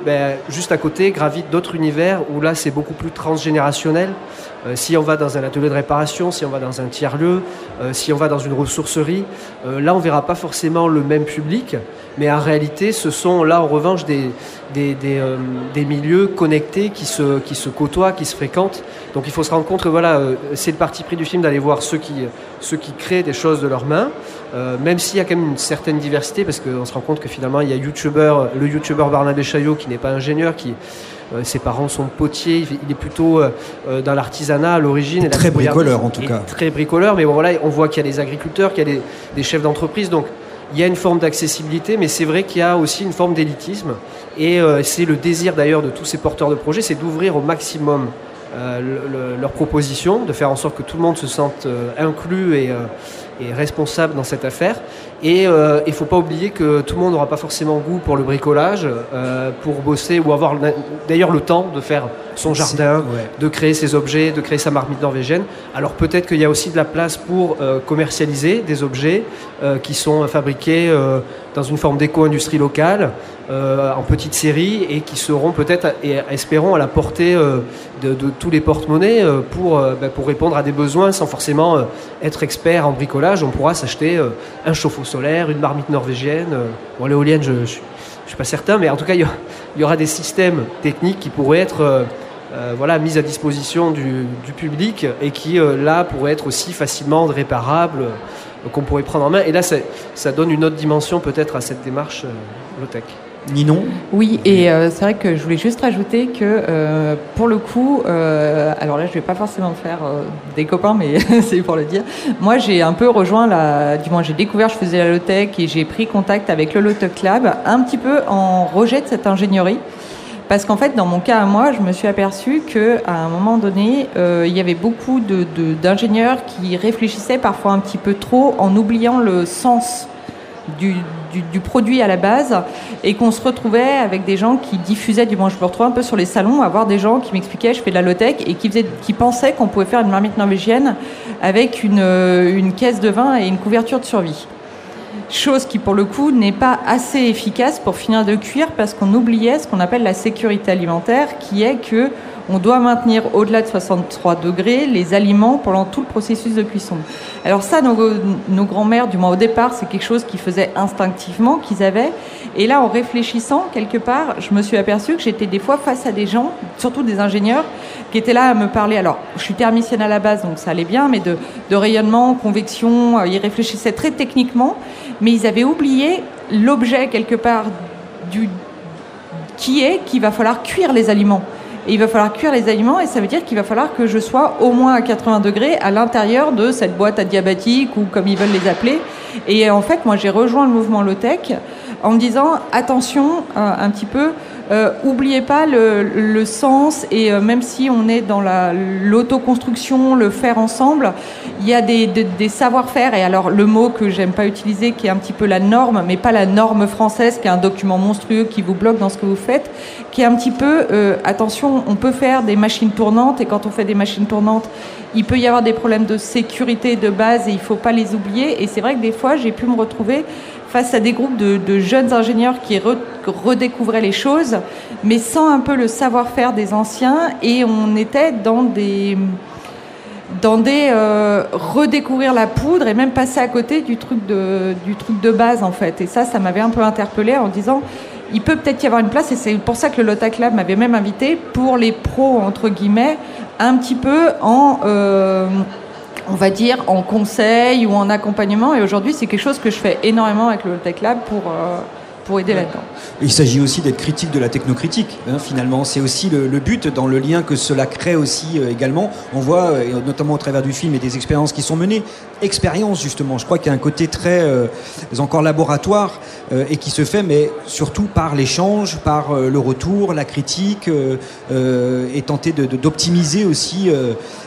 juste à côté gravitent d'autres univers où là c'est beaucoup plus transgénérationnel. Si on va dans un atelier de réparation, si on va dans un tiers-lieu, si on va dans une ressourcerie, là on verra pas forcément le même public, mais en réalité ce sont là en revanche des milieux connectés qui se côtoient, qui se fréquentent. Donc il faut se rendre compte que c'est le parti pris du film d'aller voir ceux qui créent des choses de leurs mains, même s'il y a quand même une certaine diversité, parce qu'on se rend compte que finalement il y a le youtubeur Barnabé Chaillot qui n'est pas ingénieur, ses parents sont potiers, il est plutôt dans l'artisanat à l'origine. Et très bricoleur en tout cas. Très bricoleur, mais on voit qu'il y a des agriculteurs, qu'il y a des chefs d'entreprise, donc il y a une forme d'accessibilité, mais c'est vrai qu'il y a aussi une forme d'élitisme, et c'est le désir d'ailleurs de tous ces porteurs de projets, c'est d'ouvrir au maximum leurs propositions, de faire en sorte que tout le monde se sente inclus et responsable dans cette affaire. Et il ne faut pas oublier que tout le monde n'aura pas forcément goût pour le bricolage, pour bosser ou avoir d'ailleurs le temps de faire son jardin, de créer ses objets, de créer sa marmite norvégienne. Alors peut-être qu'il y a aussi de la place pour commercialiser des objets qui sont fabriqués dans une forme d'éco-industrie locale, en petite série, et qui seront peut-être, et espérons, à la portée de tous les porte-monnaies pour répondre à des besoins sans forcément être expert en bricolage. On pourra s'acheter un chauffe-eau solaire, une marmite norvégienne. L'éolienne, je suis pas certain, mais en tout cas, il y aura des systèmes techniques qui pourraient être mis à disposition du public, et qui, là, pourraient être aussi facilement réparables, qu'on pourrait prendre en main. Et là, ça donne une autre dimension peut-être à cette démarche low-tech. Ninon ? Oui, et c'est vrai que je voulais juste rajouter que pour le coup, alors là je vais pas forcément faire des copains, mais c'est pour le dire. Moi j'ai un peu rejoint j'ai découvert, je faisais la low-tech et j'ai pris contact avec le Low-Tech Lab, un petit peu en rejet de cette ingénierie. Parce qu'en fait, dans mon cas à moi, je me suis aperçue qu'à un moment donné, il y avait beaucoup d'ingénieurs qui réfléchissaient parfois un petit peu trop en oubliant le sens du produit à la base, et qu'on se retrouvait avec des gens qui diffusaient, je me retrouvais un peu sur les salons à voir des gens qui m'expliquaient je fais de la low-tech, et qui pensaient qu'on pouvait faire une marmite norvégienne avec une caisse de vin et une couverture de survie. Chose qui, pour le coup, n'est pas assez efficace pour finir de cuire, parce qu'on oubliait ce qu'on appelle la sécurité alimentaire, qui est que on doit maintenir au-delà de 63 degrés les aliments pendant tout le processus de cuisson. Alors ça, nos grands-mères, du moins au départ, c'est quelque chose qu'ils faisaient instinctivement, qu'ils avaient. Et là, en réfléchissant, quelque part, je me suis aperçue que j'étais des fois face à des gens, surtout des ingénieurs, qui étaient là à me parler. Alors, je suis thermicienne à la base, donc ça allait bien, mais de rayonnement, convection, ils réfléchissaient très techniquement, mais ils avaient oublié l'objet, quelque part, qu'il va falloir cuire les aliments. Et il va falloir cuire les aliments, et ça veut dire qu'il va falloir que je sois au moins à 80 degrés à l'intérieur de cette boîte adiabatique, ou comme ils veulent les appeler. Et en fait, moi, j'ai rejoint le mouvement low-tech en me disant, attention, un petit peu, oubliez pas le sens, et même si on est dans l'autoconstruction, le faire ensemble, Il y a des savoir-faire, et alors le mot que j'aime pas utiliser, qui est un petit peu la norme, mais pas la norme française, qui est un document monstrueux qui vous bloque dans ce que vous faites, qui est un petit peu, attention, on peut faire des machines tournantes, et quand on fait des machines tournantes, il peut y avoir des problèmes de sécurité de base, et il faut pas les oublier. Et c'est vrai que des fois, j'ai pu me retrouver face à des groupes de jeunes ingénieurs qui redécouvraient les choses, mais sans un peu le savoir-faire des anciens, et on était dans des redécouvrir la poudre et même passer à côté du truc de base en fait. Et ça m'avait un peu interpellée en disant il peut peut-être y avoir une place, et c'est pour ça que le Low-Tech Lab m'avait même invité pour les pros entre guillemets, un petit peu en on va dire en conseil ou en accompagnement. Et aujourd'hui c'est quelque chose que je fais énormément avec le Low-Tech Lab pour aider là-dedans. Il s'agit aussi d'être critique de la technocritique, finalement. C'est aussi le but dans le lien que cela crée aussi également. On voit, notamment au travers du film et des expériences qui sont menées, expériences justement. Je crois qu'il y a un côté très encore laboratoire et qui se fait, mais surtout par l'échange, par le retour, la critique et tenter d'optimiser aussi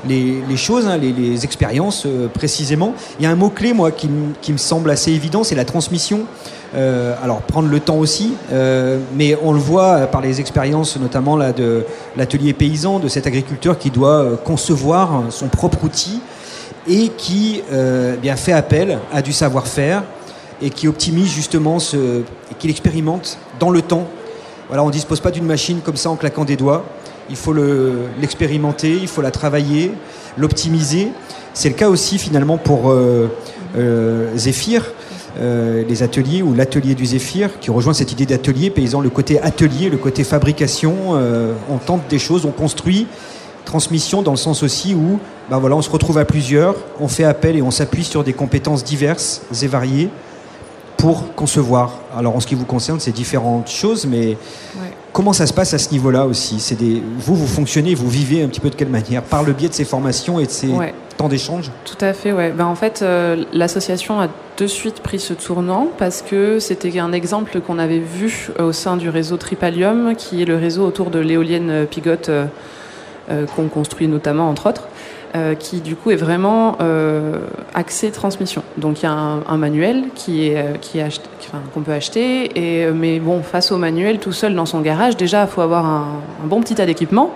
les choses, les expériences précisément. Il y a un mot-clé, moi, qui me semble assez évident, c'est la transmission. Alors prendre le temps aussi, mais on le voit par les expériences notamment là, de l'atelier paysan, de cet agriculteur qui doit concevoir son propre outil et qui bien fait appel à du savoir-faire et qui optimise justement et qui l'expérimente dans le temps. Voilà, on ne dispose pas d'une machine comme ça en claquant des doigts. Il faut l'expérimenter, il faut la travailler, l'optimiser. C'est le cas aussi finalement pour Zéphyr. Les ateliers ou l'atelier du Zéphyr qui rejoint cette idée d'atelier paysan, le côté atelier, le côté fabrication, on tente des choses, on construit, transmission dans le sens aussi où on se retrouve à plusieurs, on fait appel et on s'appuie sur des compétences diverses et variées pour concevoir. Alors en ce qui vous concerne, c'est différentes choses, mais comment ça se passe à ce niveau-là aussi? Vous fonctionnez, vous vivez un petit peu de quelle manière? Par le biais de ces formations et de ces temps d'échange? Tout à fait, ouais. En fait, l'association a de suite pris ce tournant parce que c'était un exemple qu'on avait vu au sein du réseau Tripalium, qui est le réseau autour de l'éolienne Pigotte qu'on construit notamment, entre autres. Qui du coup est vraiment axé transmission. Donc il y a un manuel qu'on peut acheter, mais bon, face au manuel tout seul dans son garage, déjà il faut avoir un bon petit tas d'équipement.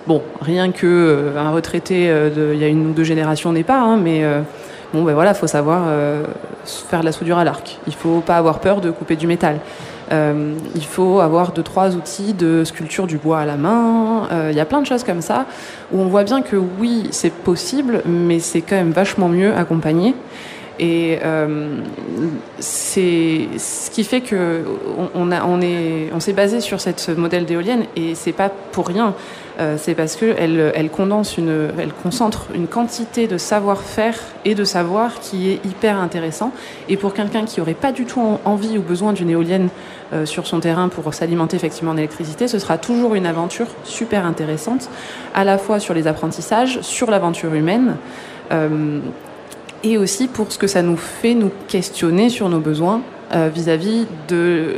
Bon, rien que un retraité il y a une ou deux générations n'est pas, mais voilà, faut savoir faire de la soudure à l'arc. Il faut pas avoir peur de couper du métal. Il faut avoir 2-3 outils de sculpture du bois à la main. Il y a plein de choses comme ça où on voit bien que oui, c'est possible, mais c'est quand même vachement mieux accompagné. Et c'est ce qui fait que on s'est basé sur ce modèle d'éolienne, et c'est pas pour rien. C'est parce que elle concentre une quantité de savoir-faire et de savoir qui est hyper intéressant. Et pour quelqu'un qui aurait pas du tout envie ou besoin d'une éolienne sur son terrain pour s'alimenter effectivement en électricité, ce sera toujours une aventure super intéressante, à la fois sur les apprentissages, sur l'aventure humaine. Et aussi pour ce que ça nous fait nous questionner sur nos besoins vis-à-vis de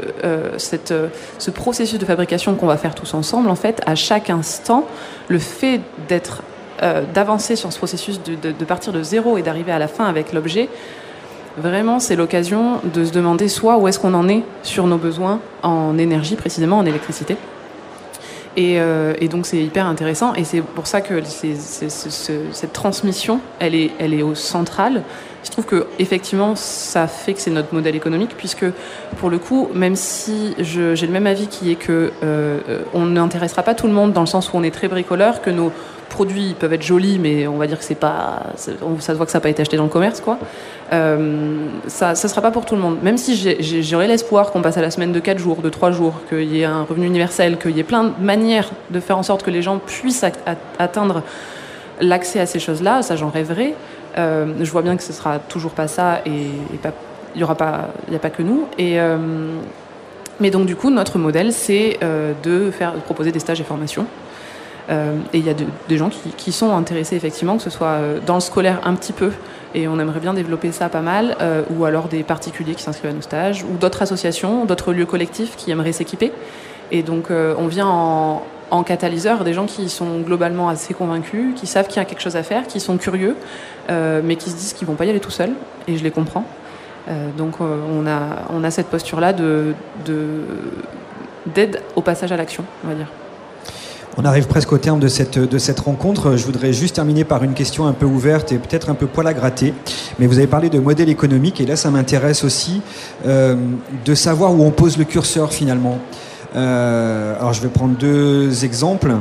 ce processus de fabrication qu'on va faire tous ensemble. En fait, à chaque instant, le fait d'avancer sur ce processus, de partir de zéro et d'arriver à la fin avec l'objet, vraiment, c'est l'occasion de se demander soit où est-ce qu'on en est sur nos besoins en énergie, précisément en électricité. Et donc c'est hyper intéressant, et c'est pour ça que cette transmission, elle est au central. Je trouve que effectivement ça fait que c'est notre modèle économique, puisque pour le coup, même si j'ai le même avis qui est que on n'intéressera pas tout le monde, dans le sens où on est très bricoleur, que nos produits peuvent être jolis, mais on va dire que ça se voit que ça n'a pas été acheté dans le commerce, quoi. Ça sera pas pour tout le monde. Même si j'aurais l'espoir qu'on passe à la semaine de 4 jours, de 3 jours, qu'il y ait un revenu universel, qu'il y ait plein de manières de faire en sorte que les gens puissent atteindre l'accès à ces choses-là, ça j'en rêverais. Je vois bien que ce sera toujours pas ça, et il y a pas que nous. Mais donc du coup, notre modèle, c'est de proposer des stages et formations. Et il y a des gens qui sont intéressés effectivement, que ce soit dans le scolaire un petit peu, et on aimerait bien développer ça pas mal, ou alors des particuliers qui s'inscrivent à nos stages, ou d'autres associations, d'autres lieux collectifs qui aimeraient s'équiper. Et donc on vient en catalyseur des gens qui sont globalement assez convaincus, qui savent qu'il y a quelque chose à faire, qui sont curieux, mais qui se disent qu'ils vont pas y aller tout seuls, et je les comprends. Donc on a cette posture-là d'aide au passage à l'action, on va dire. On arrive presque au terme de cette rencontre. Je voudrais juste terminer par une question un peu ouverte et peut-être un peu poil à gratter. Mais vous avez parlé de modèle économique et là, ça m'intéresse aussi de savoir où on pose le curseur finalement. Alors, je vais prendre 2 exemples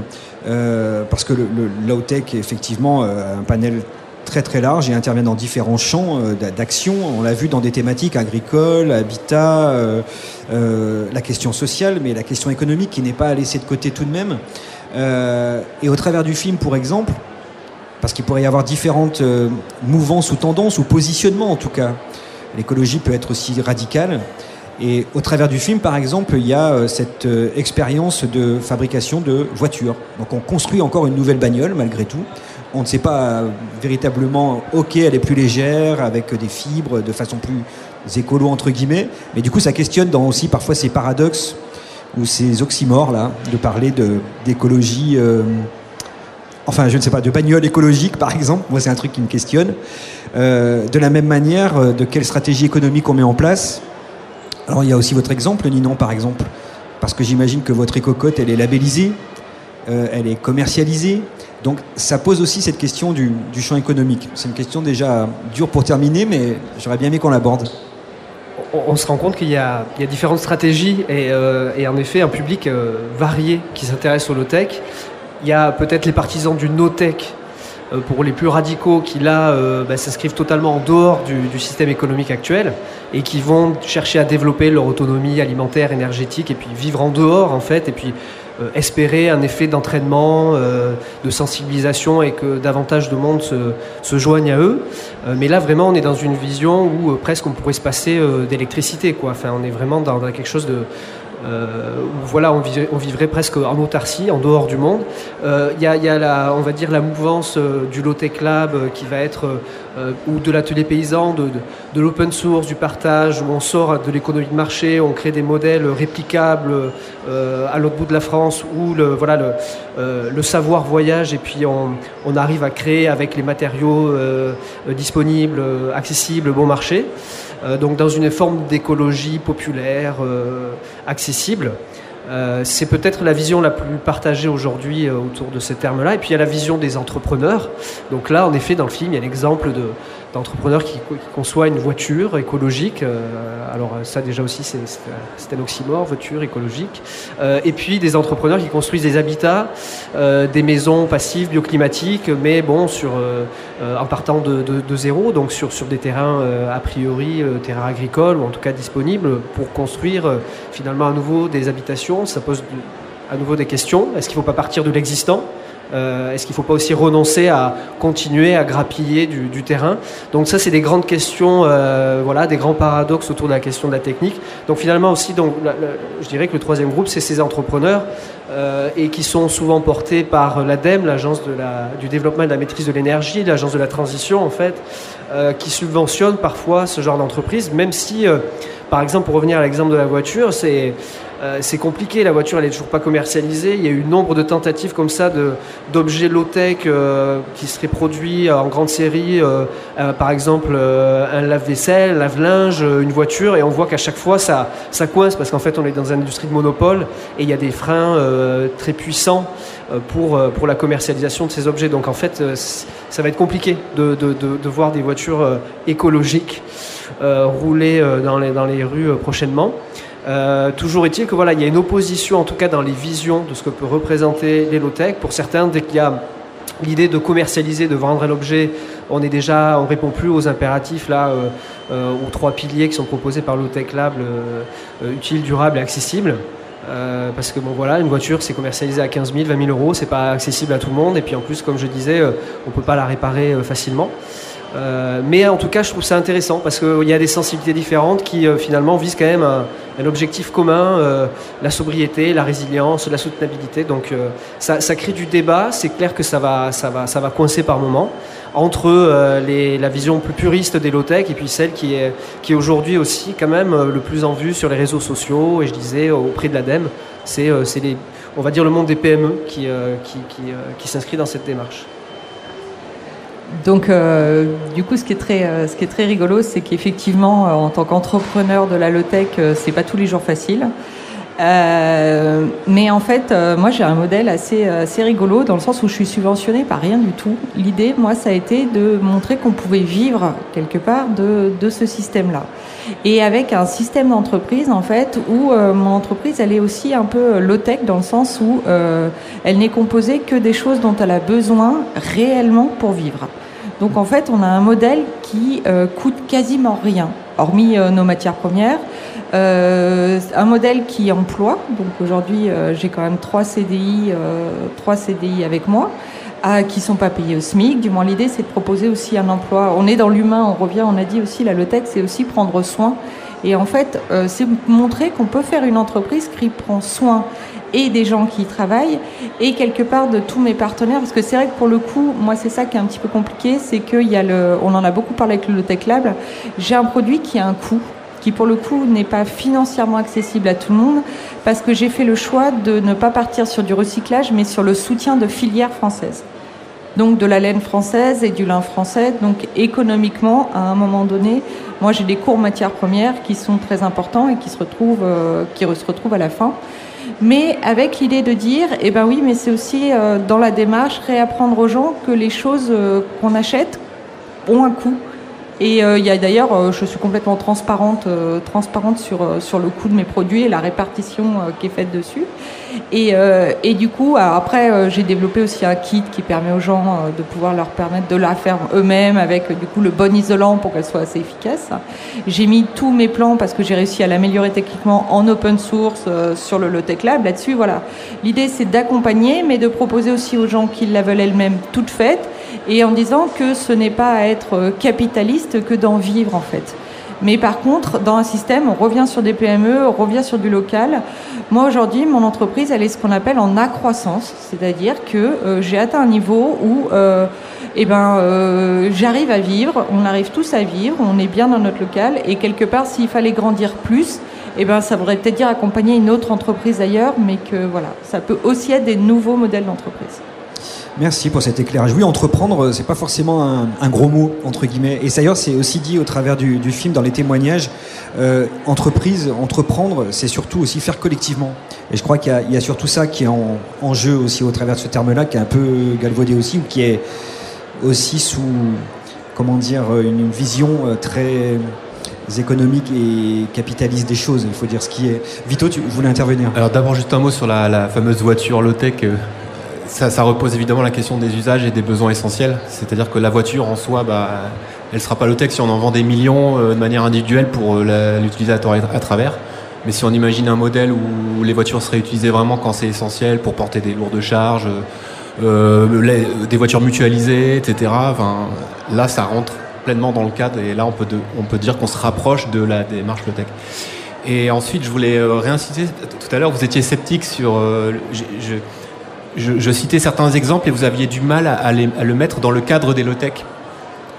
parce que le low-tech est effectivement un panel très très large et intervient dans différents champs d'action. On l'a vu dans des thématiques agricoles, habitat, la question sociale, mais la question économique qui n'est pas à laisser de côté tout de même. Et au travers du film, pour exemple, parce qu'il pourrait y avoir différentes mouvances ou tendances ou positionnements en tout cas. L'écologie peut être aussi radicale. Et au travers du film, par exemple, il y a cette expérience de fabrication de voitures. Donc on construit encore une nouvelle bagnole malgré tout. On ne sait pas véritablement, ok, elle est plus légère, avec des fibres, de façon plus écolo entre guillemets. Mais du coup, ça questionne dans aussi parfois ces paradoxes ou ces oxymores là, de parler d'écologie. Enfin, je ne sais pas, de bagnole écologique, par exemple. Moi, c'est un truc qui me questionne. De la même manière, de quelle stratégie économique on met en place. Alors, il y a aussi votre exemple, Ninon, par exemple. Parce que j'imagine que votre écocote, elle est labellisée, elle est commercialisée. Donc, ça pose aussi cette question du champ économique. C'est une question déjà dure pour terminer, mais j'aurais bien aimé qu'on l'aborde. On se rend compte qu'il y a différentes stratégies et en effet un public varié qui s'intéresse au low-tech. Il y a peut-être les partisans du no-tech pour les plus radicaux qui là s'inscrivent totalement en dehors du système économique actuel et qui vont chercher à développer leur autonomie alimentaire, énergétique et puis vivre en dehors en fait et puis espérer un effet d'entraînement, de sensibilisation et que davantage de monde se joigne à eux. Mais là vraiment on est dans une vision où presque on pourrait se passer d'électricité quoi. Enfin on est vraiment dans quelque chose de où voilà, on vivrait presque en autarcie, en dehors du monde. Il y a on va dire la mouvance du low-tech lab qui va être ou de l'atelier paysan, de l'open source, du partage, où on sort de l'économie de marché, on crée des modèles réplicables à l'autre bout de la France où le savoir voyage et puis on arrive à créer avec les matériaux disponibles, accessibles, bon marché. Donc dans une forme d'écologie populaire, accessible. C'est peut-être la vision la plus partagée aujourd'hui autour de ces termes-là. Et puis il y a la vision des entrepreneurs. Donc là, en effet, dans le film, il y a l'exemple d'entrepreneurs qui conçoit une voiture écologique. Alors ça déjà aussi, c'est un oxymore, voiture écologique. Et puis des entrepreneurs qui construisent des habitats, des maisons passives, bioclimatiques, mais bon, en partant de zéro, donc sur des terrains a priori, terrains agricoles ou en tout cas disponibles pour construire finalement à nouveau des habitations. Ça pose à nouveau des questions. Est-ce qu'il ne faut pas partir de l'existant ? Est-ce qu'il ne faut pas aussi renoncer à continuer à grappiller du terrain ? Donc ça, c'est des grandes questions, des grands paradoxes autour de la question de la technique. Donc finalement aussi, je dirais que le troisième groupe, c'est ces entrepreneurs et qui sont souvent portés par l'ADEME, l'agence du développement et de la maîtrise de l'énergie, l'agence de la transition en fait, qui subventionne parfois ce genre d'entreprise, même si, par exemple, pour revenir à l'exemple de la voiture, c'est compliqué, la voiture elle est toujours pas commercialisée, il y a eu nombre de tentatives comme ça d'objets low-tech qui seraient produits en grande série, par exemple un lave-vaisselle, un lave-linge, une voiture, et on voit qu'à chaque fois ça coince parce qu'en fait on est dans une industrie de monopole et il y a des freins très puissants pour la commercialisation de ces objets. Donc en fait ça va être compliqué de voir des voitures écologiques rouler dans les rues prochainement. Toujours est-il que il y a une opposition en tout cas dans les visions de ce que peut représenter les low-tech. Pour certains, dès qu'il y a l'idée de commercialiser, de vendre un objet, on répond plus aux impératifs aux 3 piliers qui sont proposés par Low-Tech Lab, utile, durable et accessible. Parce que une voiture c'est commercialisé à 15 000, 20 000 euros, c'est pas accessible à tout le monde et puis en plus comme je disais, on peut pas la réparer facilement. Mais en tout cas je trouve ça intéressant parce qu'il y a des sensibilités différentes qui finalement visent quand même un objectif commun, la sobriété, la résilience, la soutenabilité. Donc ça crée du débat. C'est clair que ça va coincer par moments entre la vision plus puriste des low-tech et puis celle qui est aujourd'hui aussi quand même le plus en vue sur les réseaux sociaux et je disais auprès de l'ADEME, c'est on va dire, le monde des PME qui s'inscrit dans cette démarche. Donc, du coup, ce qui est très rigolo, c'est qu'effectivement, en tant qu'entrepreneur de la low-tech, c'est pas tous les jours facile. Mais en fait, moi, j'ai un modèle assez rigolo dans le sens où je suis subventionnée par rien du tout. L'idée, moi, ça a été de montrer qu'on pouvait vivre quelque part de ce système-là. Et avec un système d'entreprise, en fait, où mon entreprise, elle est aussi un peu low-tech dans le sens où elle n'est composée que des choses dont elle a besoin réellement pour vivre. Donc, en fait, on a un modèle qui coûte quasiment rien, hormis nos matières premières. Un modèle qui emploie. Donc, aujourd'hui, j'ai quand même 3 CDI avec moi. Qui sont pas payés au SMIC. Du moins, l'idée, c'est de proposer aussi un emploi. On est dans l'humain, on revient, on a dit aussi, la low-tech, c'est aussi prendre soin. Et en fait, c'est montrer qu'on peut faire une entreprise qui prend soin et des gens qui y travaillent et quelque part de tous mes partenaires. Parce que c'est vrai que pour le coup, moi, c'est ça qui est un petit peu compliqué, c'est qu'il y a on en a beaucoup parlé avec le Low-Tech Lab, j'ai un produit qui a un coût, qui pour le coup n'est pas financièrement accessible à tout le monde, parce que j'ai fait le choix de ne pas partir sur du recyclage, mais sur le soutien de filières françaises. Donc de la laine française et du lin français. Donc économiquement, à un moment donné, moi j'ai des cours matières premières qui sont très importants et qui se retrouvent à la fin. Mais avec l'idée de dire, eh ben oui, mais c'est aussi dans la démarche réapprendre aux gens que les choses qu'on achète ont un coût. Et il y a d'ailleurs, je suis complètement transparente sur le coût de mes produits et la répartition qui est faite dessus. Et du coup, après, j'ai développé aussi un kit qui permet aux gens de pouvoir leur permettre de la faire eux-mêmes avec du coup le bon isolant pour qu'elle soit assez efficace. J'ai mis tous mes plans parce que j'ai réussi à l'améliorer techniquement en open source sur le Low-Tech Lab. Là-dessus, voilà. L'idée, c'est d'accompagner, mais de proposer aussi aux gens qui la veulent elles-mêmes toute faite, et en disant que ce n'est pas à être capitaliste que d'en vivre en fait. Mais par contre, dans un système, on revient sur des PME, on revient sur du local. Moi aujourd'hui, mon entreprise, elle est ce qu'on appelle en accroissance, c'est-à-dire que j'ai atteint un niveau où j'arrive à vivre, on arrive tous à vivre, on est bien dans notre local, et quelque part, s'il fallait grandir plus, ça voudrait peut-être dire accompagner une autre entreprise ailleurs, mais que voilà, ça peut aussi être des nouveaux modèles d'entreprise. Merci pour cet éclairage. Oui, entreprendre, c'est pas forcément un gros mot, entre guillemets. Et d'ailleurs, c'est aussi dit au travers du film, dans les témoignages. Entreprendre, c'est surtout aussi faire collectivement. Et je crois qu'il y a surtout ça qui est en jeu aussi au travers de ce terme-là, qui est un peu galvaudé aussi, ou qui est aussi sous, une vision très économique et capitaliste des choses. Il faut dire ce qui est. Vito, tu voulais intervenir? Alors d'abord, juste un mot sur la fameuse voiture low-tech. Ça repose évidemment la question des usages et des besoins essentiels. C'est-à-dire que la voiture en soi, elle sera pas low-tech si on en vend des millions de manière individuelle pour l'utilisateur à travers. Mais si on imagine un modèle où les voitures seraient utilisées vraiment quand c'est essentiel pour porter des lourdes charges, des voitures mutualisées, etc. Là, ça rentre pleinement dans le cadre, et là, on peut dire qu'on se rapproche de la démarche low-tech. Et ensuite, je voulais réinciter. Tout à l'heure, vous étiez sceptique sur... Je citais certains exemples et vous aviez du mal à le mettre dans le cadre des low-tech.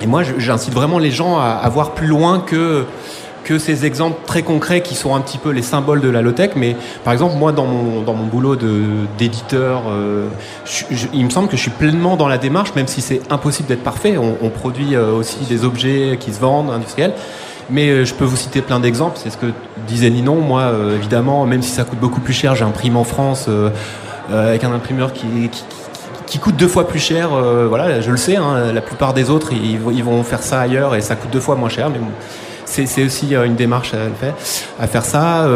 Et moi, j'incite vraiment les gens à voir plus loin que ces exemples très concrets qui sont un petit peu les symboles de la low-tech. Mais par exemple, moi, dans mon boulot d'éditeur, il me semble que je suis pleinement dans la démarche, même si c'est impossible d'être parfait. On produit aussi des objets qui se vendent, industriels. Mais je peux vous citer plein d'exemples. C'est ce que disait Ninon. Moi, évidemment, même si ça coûte beaucoup plus cher, j'imprime en France... avec un imprimeur qui coûte 2 fois plus cher, voilà, je le sais, la plupart des autres ils vont faire ça ailleurs et ça coûte 2 fois moins cher, mais bon, c'est aussi une démarche à faire ça.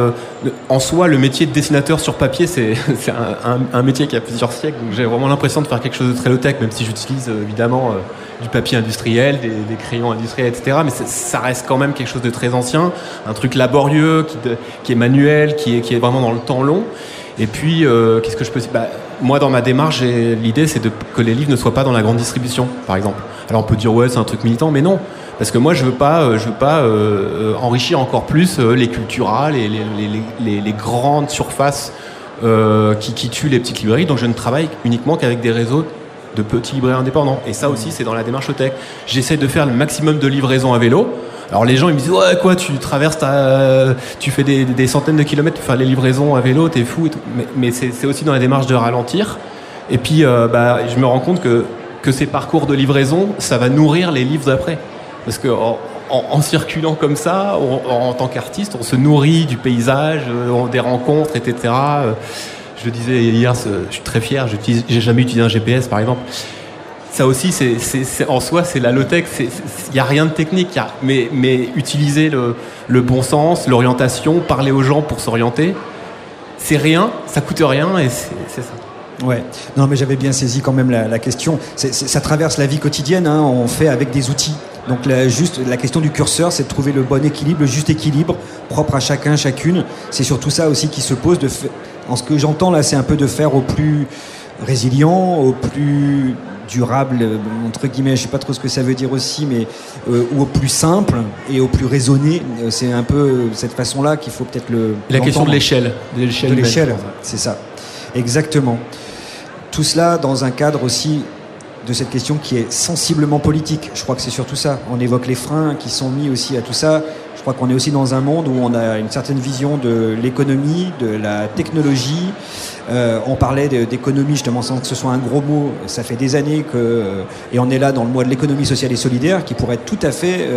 En soi, le métier de dessinateur sur papier, c'est un métier qui a plusieurs siècles, donc j'ai vraiment l'impression de faire quelque chose de très low-tech, même si j'utilise évidemment du papier industriel, des crayons industriels, etc. Mais ça reste quand même quelque chose de très ancien, un truc laborieux, qui est manuel, qui est vraiment dans le temps long. Et puis, qu'est-ce que je peux dire ? Moi, dans ma démarche, l'idée, c'est que les livres ne soient pas dans la grande distribution, par exemple. Alors, on peut dire, ouais, c'est un truc militant, mais non. Parce que moi, je veux pas enrichir encore plus les Cultura, les grandes surfaces qui tuent les petites librairies. Donc, je ne travaille uniquement qu'avec des réseaux de petits libraires indépendants. Et ça aussi, c'est dans la démarche low-tech. J'essaie de faire le maximum de livraisons à vélo. Alors les gens ils me disent ouais quoi, tu traverses, tu fais des centaines de kilomètres pour faire les livraisons à vélo, t'es fou et tout. Mais c'est aussi dans la démarche de ralentir. Et puis je me rends compte que ces parcours de livraison, ça va nourrir les livres d'après. Parce que en circulant comme ça, en tant qu'artiste, on se nourrit du paysage, des rencontres, etc. Je le disais hier, je suis très fier, j'ai jamais utilisé un GPS par exemple. Ça aussi, en soi, c'est la low-tech, il n'y a rien de technique, mais utiliser le bon sens, l'orientation, parler aux gens pour s'orienter, c'est rien, ça coûte rien et c'est ça. Ouais, non mais j'avais bien saisi quand même la question. Ça traverse la vie quotidienne, hein, on fait avec des outils. Donc la question du curseur, c'est de trouver le bon équilibre, le juste équilibre, propre à chacun, chacune. C'est surtout ça aussi qui se pose. En ce que j'entends là, c'est un peu de faire au plus résilient, au plus durable, entre guillemets, je sais pas trop ce que ça veut dire aussi, mais ou au plus simple et au plus raisonné. C'est un peu cette façon-là qu'il faut peut-être la question de l'échelle. De l'échelle, c'est ça. Exactement. Tout cela dans un cadre aussi de cette question qui est sensiblement politique. Je crois que c'est surtout ça. On évoque les freins qui sont mis aussi à tout ça. Je crois qu'on est aussi dans un monde où on a une certaine vision de l'économie, de la technologie. On parlait d'économie justement sans que ce soit un gros mot. Ça fait des années et on est là dans le mois de l'économie sociale et solidaire qui pourrait être tout à fait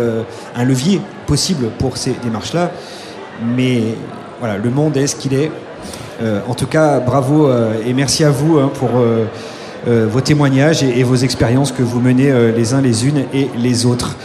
un levier possible pour ces démarches-là. Mais voilà, le monde est ce qu'il est. En tout cas, bravo et merci à vous pour vos témoignages et vos expériences que vous menez les uns les unes et les autres.